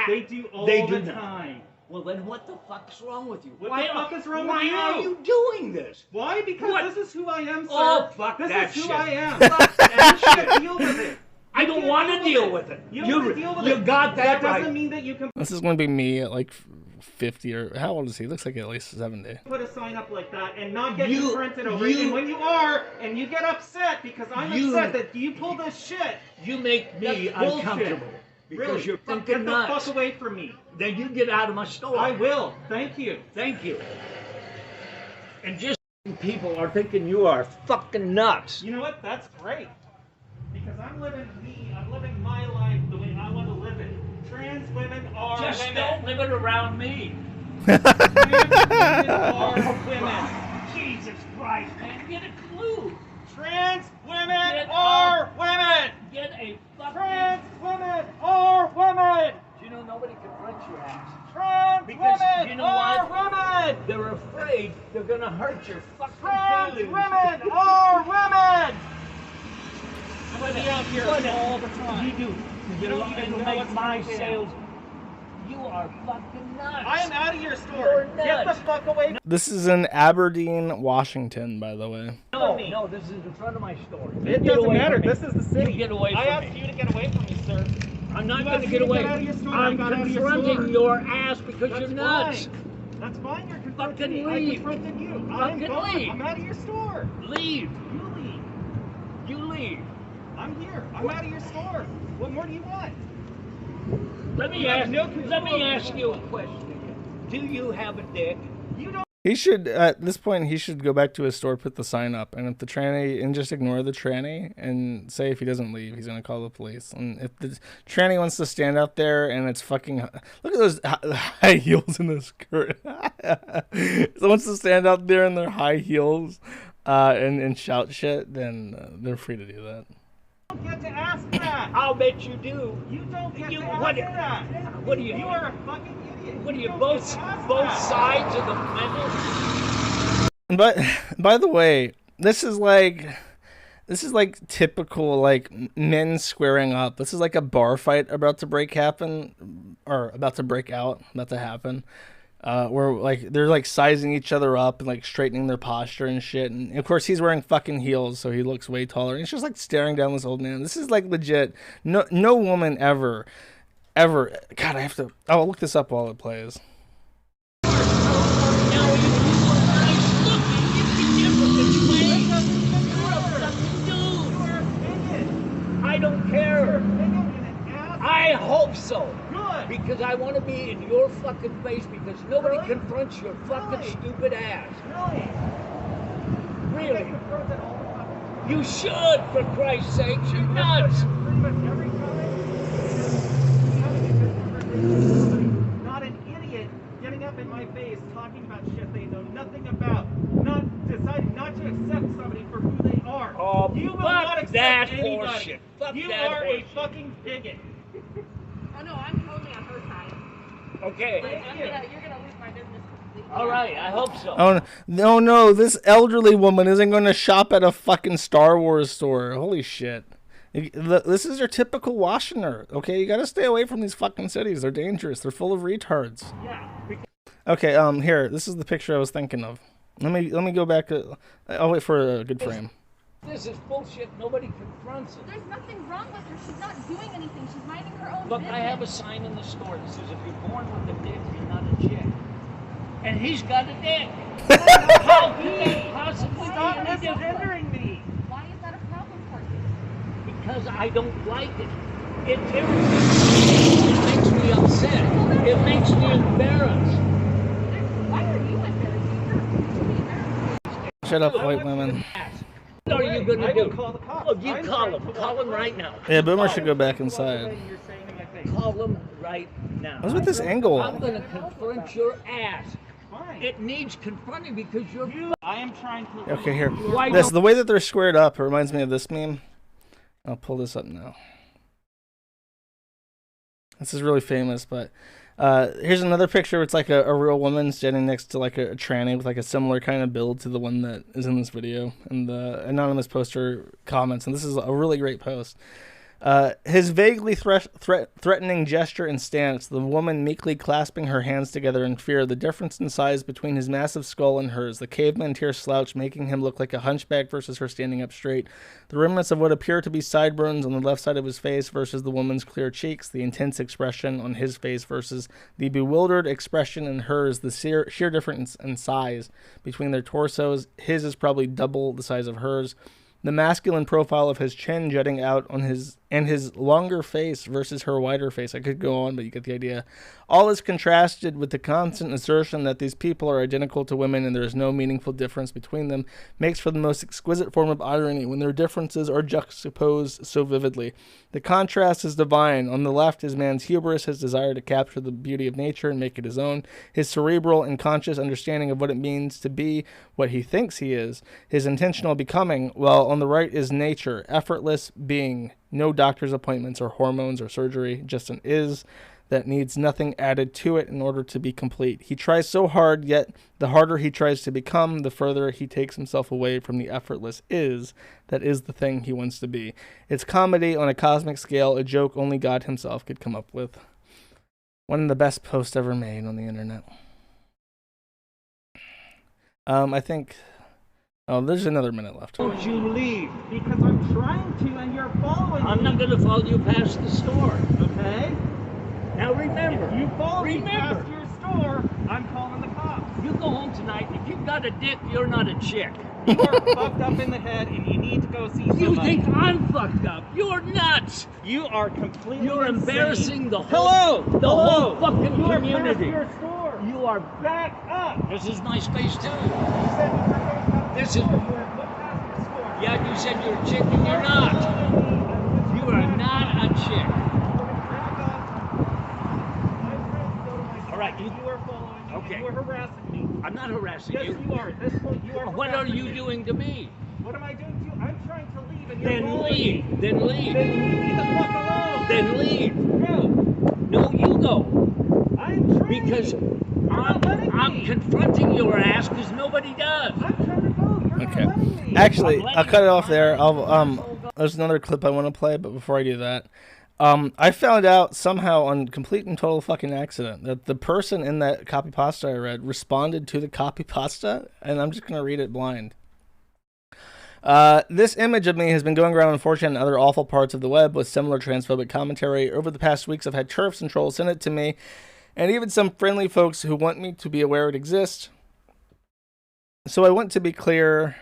They do all they the do not. time. Well, then what the fuck's wrong with you? What the fuck is wrong with why you? are you doing this? Why? Because What? this is who I am, sir. Oh, fuck this that is who shit. I am. Fuck that You shit. can't deal with it. I don't want to deal with it. You don't want to deal with it. You got that doesn't right. mean that you can This is going to be me at like 50 or how old is he? Looks like at least 70. put a sign up like that and not get You- confronted over it. you- And when you are, and you get upset because I'm You- upset that you pull this shit. You make me That's bullshit. uncomfortable because Really? you're Get fucking the nuts. fuck away from me. Then you get out of my store. I will. Thank you. Thank you. And just people are thinking you are fucking nuts. You know what? That's great. Because I'm living me. I'm living my life the way I want to live it. Trans women are Just women. don't live it around me. Trans women are women. Jesus Christ, man, get a clue. Trans women Get are out. women. Get a fucking. Trans women are women. Do you know nobody confronts your ass? Trans Because women you know are what? women. They're afraid they're gonna hurt your fucking Trans feelings. women are women. I'm What gonna be out here what all the time. You do. You don't even know make what's my going down. sales. You are fucking nuts. I am out of your store. You're Get the nuts. fuck away. This is in Aberdeen, Washington, by the way. No, this is in front of my store. You It get doesn't away matter. from me. This is the city. You get away I from asked me. you to get away from me, sir. I'm not You going to asked get me to away. get out of your store, I I'm got out of your confronting store. your ass because That's you're nuts. fine. That's fine. You're confronting Fucking me. leave. I confronted you. I'm Fucking gone. leave. I'm out of your store. Leave. You leave. You leave. I'm here. I'm out of your store. What more do you want? Let me You have ask. no control Let me over ask my you a life. question again. Do you have a dick? You don't. He should, at this point, he should go back to his store, put the sign up, and if the tranny, and just ignore the tranny, and say if he doesn't leave, he's going to call the police. And if the tranny wants to stand out there and it's fucking, look at those high heels in this skirt. So wants to stand out there in their high heels and shout shit, then they're free to do that. You don't get to ask that. I'll bet you do. You don't get You- to ask what- that. what do you- You are a fucking idiot. What are you, don't both get to ask both that. sides of the medal? But by the way, this is like typical like men squaring up. This is like a bar fight about to break out, about to happen. Where like they're like sizing each other up and like straightening their posture and shit. And of course he's wearing fucking heels, so he looks way taller. And he's just like staring down this old man. This is like legit. No woman ever. God, I'll look this up while it plays. I don't care. I hope so. Good. Because I want to be in your fucking face because nobody Really? confronts your fucking Really? stupid ass. Really? I get Really. confronted all the time. You should, for Christ's sake. You're nuts. Pretty much every time. Not an idiot getting up in my face talking about shit they know nothing about. Not deciding not to accept somebody for who they are. Oh, you will fuck not accept that anybody. horseshit. Fuck you that are horseshit. a fucking bigot. Oh no, I'm totally on her side. Okay. Like, you're gonna lose my business completely. All right. I hope so. Oh no! This elderly woman isn't going to shop at a fucking Star Wars store. Holy shit! This is your typical Washington. Okay, you got to stay away from these fucking cities. They're dangerous. They're full of retards. Yeah. Okay, here. This is the picture I was thinking of. Let me go back. I'll wait for a good frame. This is bullshit. Nobody confronts it. There's nothing wrong with her. She's not doing anything. She's minding her own Look, business. I have a sign in the store that says if you're born with a dick, you're not a chick. and he's got a dick. How can that possibly Stop be any different? misgendering me. Why is that a problem for you? Because I don't like it. It irritates me. It makes me upset. It makes me embarrassed. Why are you embarrassed? You're to be embarrassed. Shut up, white women. What are you going I to do? will call the cops. Look, you I'm call trying him. to Call walk him away. right now. Yeah, Boomer Call should him. go back inside. You're saying in my face. Call him right now. What's with this angle? I'm going to confront your ass. Fine. It needs confronting because you're. I am trying to. Okay, here. Why This don't- the way that they're squared up. It reminds me of this meme. I'll pull this up now. This is really famous, but here's another picture. Where it's like a real woman standing next to like a tranny with like a similar kind of build to the one that is in this video. And the anonymous poster comments, and this is a really great post. His vaguely threatening gesture and stance, the woman meekly clasping her hands together in fear, the difference in size between his massive skull and hers, the caveman tear slouch making him look like a hunchback versus her standing up straight, the remnants of what appear to be sideburns on the left side of his face versus the woman's clear cheeks, the intense expression on his face versus the bewildered expression in hers, the sheer difference in size between their torsos. His is probably double the size of hers. The masculine profile of his chin jutting out on his longer face versus her wider face. I could go on, but you get the idea. All is contrasted with the constant assertion that these people are identical to women and there is no meaningful difference between them, makes for the most exquisite form of irony when their differences are juxtaposed so vividly. The contrast is divine. On the left is man's hubris, his desire to capture the beauty of nature and make it his own, his cerebral and conscious understanding of what it means to be what he thinks he is, his intentional becoming, while on the right is nature, effortless being, no doctor's appointments or hormones or surgery, just an is that needs nothing added to it in order to be complete. He tries so hard, yet the harder he tries to become, the further he takes himself away from the effortless is that is the thing he wants to be. It's comedy on a cosmic scale, a joke only God himself could come up with. One of the best posts ever made on the internet. I think... Oh, there's another minute left. Don't you leave. Because I'm trying to, and you're following me. I'm not going to follow you past the store. Okay? Now remember. If you follow me Remember. past your store, I'm calling the cops. You go home tonight. If you've got a dick, you're not a chick. You are fucked up in the head, and you need to go see somebody. You think I'm fucked up? You're nuts. You are completely You're insane. embarrassing the Hello! whole, Hello! whole fucking You are community. past your store. You are. Back up. This is my space too. You said you were going past This your is- store. You were put past your store. Yeah, you said you're a chick and you're not. You are not a chick. All right, You are following me. Okay. You are harassing me. I'm not harassing Yes, you are. At this point, you are. What are harassing you me. doing to me? What am I doing to you? I'm trying to leave, and you're Then following leave. me. Then leave. Then leave me the fuck alone. Then leave. Go. No, you go. I'm trying. Because not letting I'm me. confronting your ass because nobody does. I'm trying to go. You're not Okay. letting me. Actually, I'll cut it off there. There's another clip I want to play, but before I do that, I found out somehow on complete and total fucking accident that the person in that copy pasta I read responded to the copy pasta, and I'm just gonna read it blind. This image of me has been going around on 4chan and other awful parts of the web with similar transphobic commentary. Over the past weeks, I've had turfs and trolls send it to me, and even some friendly folks who want me to be aware it exists. So I want to be clear.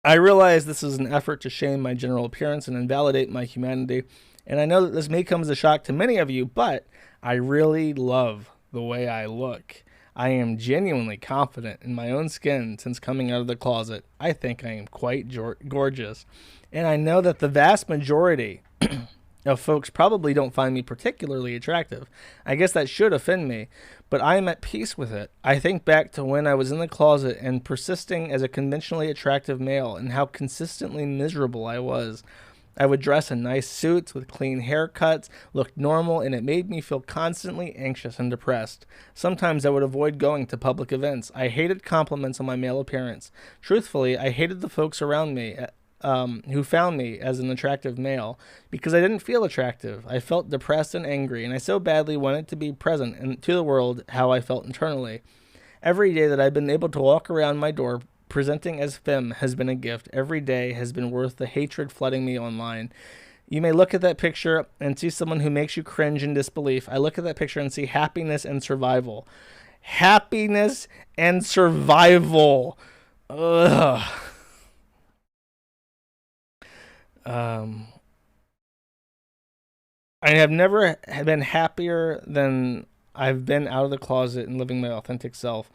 I realize this is an effort to shame my general appearance and invalidate my humanity, and I know that this may come as a shock to many of you, but I really love the way I look. I am genuinely confident in my own skin since coming out of the closet. I think I am quite gorgeous, and I know that the vast majority of folks probably don't find me particularly attractive. I guess that should offend me, but I am at peace with it. I think back to when I was in the closet and persisting as a conventionally attractive male and how consistently miserable I was. I would dress in nice suits with clean haircuts, looked normal, and it made me feel constantly anxious and depressed. Sometimes I would avoid going to public events. I hated compliments on my male appearance. Truthfully, I hated the folks around me who found me as an attractive male because I didn't feel attractive. I felt depressed and angry, and I so badly wanted to be present to the world how I felt internally. Every day that I've been able to walk around my door presenting as femme has been a gift. Every day has been worth the hatred flooding me online. You may look at that picture and see someone who makes you cringe in disbelief. I look at that picture and see happiness and survival. happiness and survival. Ugh. I have never been happier than I've been out of the closet and living my authentic self.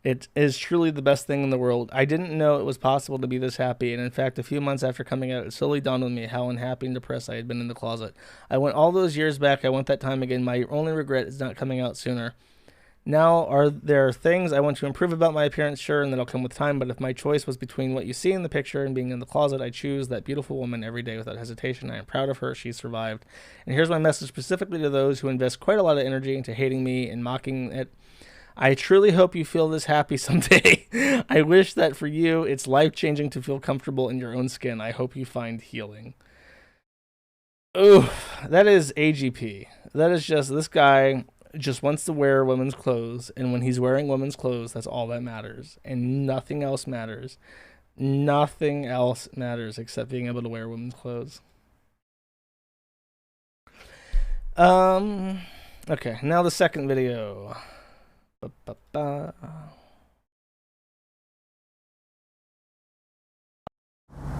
It is truly the best thing in the world. I didn't know it was possible to be this happy, and in fact, a few months after coming out, it slowly dawned on me how unhappy and depressed I had been in the closet. I went all those years back. I went that time again. My only regret is not coming out sooner. Now, are there things I want to improve about my appearance? Sure, and that'll come with time, but if my choice was between what you see in the picture and being in the closet, I choose that beautiful woman every day without hesitation. I am proud of her. She survived. And here's my message specifically to those who invest quite a lot of energy into hating me and mocking it. I truly hope you feel this happy someday. I wish that for you, it's life-changing to feel comfortable in your own skin. I hope you find healing. Ooh, that is AGP. That is just, this guy just wants to wear women's clothes, and when he's wearing women's clothes, that's all that matters, and nothing else matters. Nothing else matters except being able to wear women's clothes. Okay, now the second video.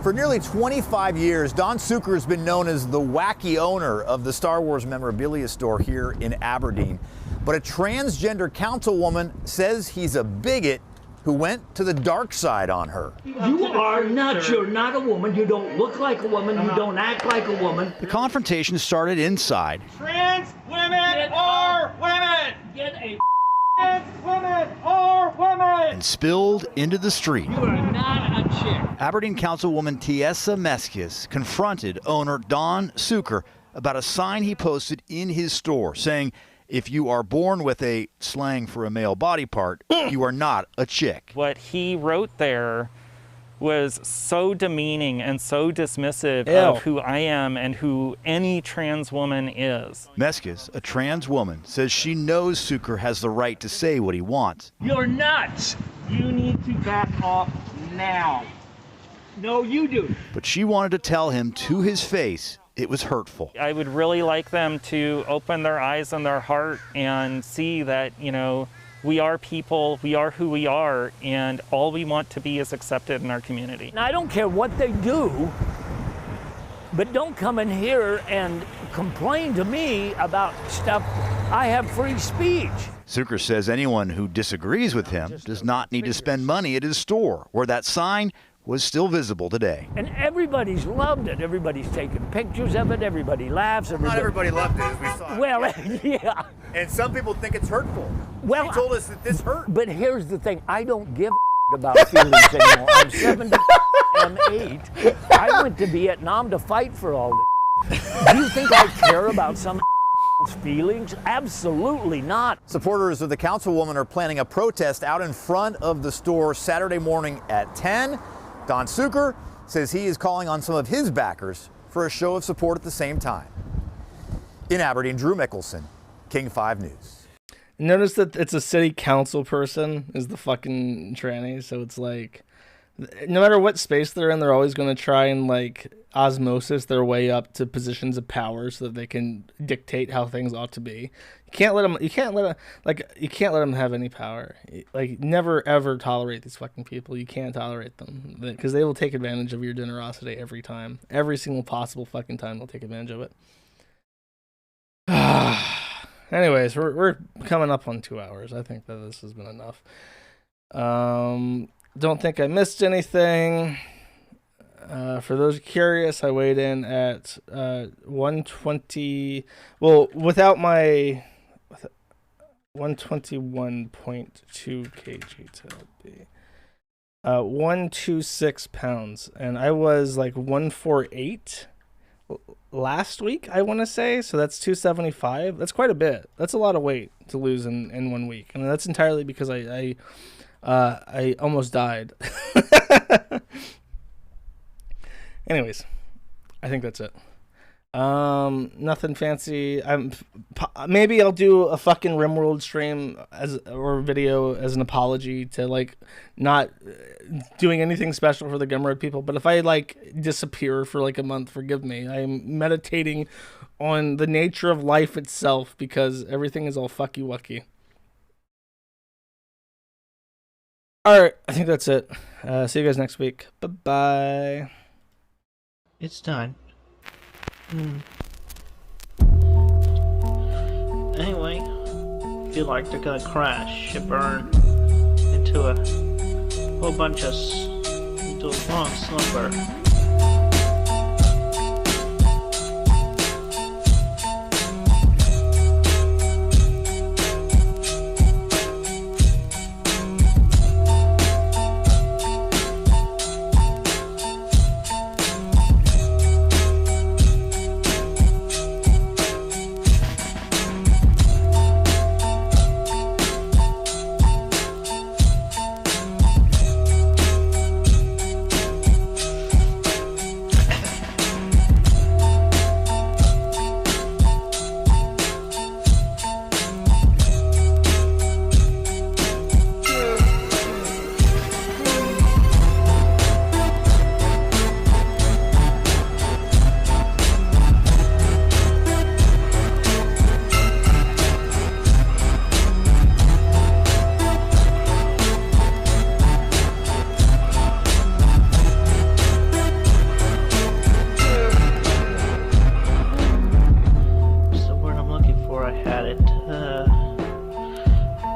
For nearly 25 years, Don Suker has been known as the wacky owner of the Star Wars memorabilia store here in Aberdeen. But a transgender councilwoman says he's a bigot who went to the dark side on her. You are not. You're not a woman. You don't look like a woman. You don't act like a woman. The confrontation started inside. Trans women are women. Get a Trans women are women. And spilled into the street. You are not a chick. Aberdeen Councilwoman Tiesa Meskis confronted owner Don Suker about a sign he posted in his store saying, if you are born with a slang for a male body part, you are not a chick. What he wrote there was so demeaning and so dismissive of who I am and who any trans woman is. Meskis, a trans woman, says she knows Suker has the right to say what he wants. You're nuts. You need to back off now. No, you do. But she wanted to tell him to his face it was hurtful. I would really like them to open their eyes and their heart and see that, you know, we are people, we are who we are, and all we want to be is accepted in our community. Now, I don't care what they do, but don't come in here and complain to me about stuff. I have free speech. Suker says anyone who disagrees with him does not need to spend money at his store, where that sign was still visible today. And everybody's loved it. Everybody's taken pictures of it. Everybody laughs. Not everybody loved it, as we saw. Well, yeah. And some people think it's hurtful. Well, he told us that this hurt. But here's the thing. I don't give a about feelings anymore. I'm 70 and 8. I went to Vietnam to fight for all this. Do you think I care about some feelings? Absolutely not. Supporters of the councilwoman are planning a protest out in front of the store Saturday morning at 10. Don Suker says he is calling on some of his backers for a show of support at the same time. In Aberdeen, Drew Mickelson, King 5 News. Notice that it's a city council person is the fucking tranny, so it's like, no matter what space they're in, they're always going to try and like osmosis their way up to positions of power so that they can dictate how things ought to be. You can't let them have any power. Like, never ever tolerate these fucking people. You can't tolerate them because they will take advantage of your generosity every time. Every single possible fucking time they'll take advantage of it. Anyways, we're coming up on 2 hours. I think that this has been enough. Don't think I missed anything. For those curious, I weighed in at 120. Well, without my 121.2 kg to be 126 pounds, and I was like 148 last week, I want to say. So that's 275. That's quite a bit. That's a lot of weight to lose in 1 week, and that's entirely because I almost died. Anyways, I think that's it. Nothing fancy. Maybe I'll do a fucking RimWorld stream or video as an apology to like not doing anything special for the Gumroad people. But if I like disappear for like a month, forgive me. I am meditating on the nature of life itself because everything is all fucky wucky. All right, I think that's it. See you guys next week. Bye-bye. It's done. Anyway, feel like they're gonna crash and burn into a whole bunch of into a long slumber.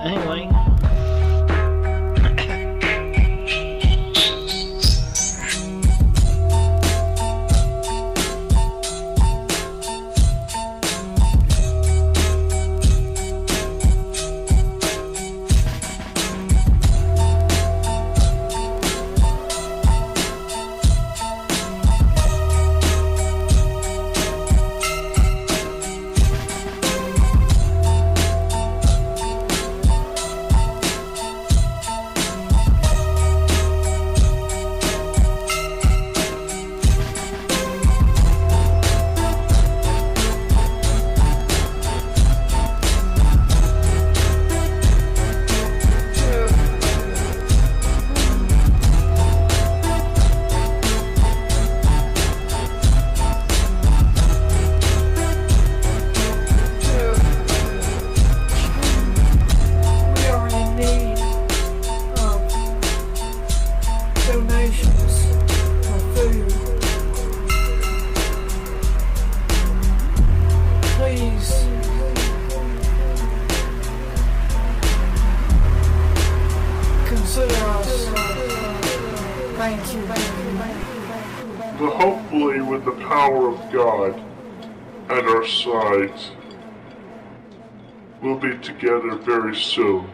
Anyway. But hopefully with the power of God at our sides, we'll be together very soon.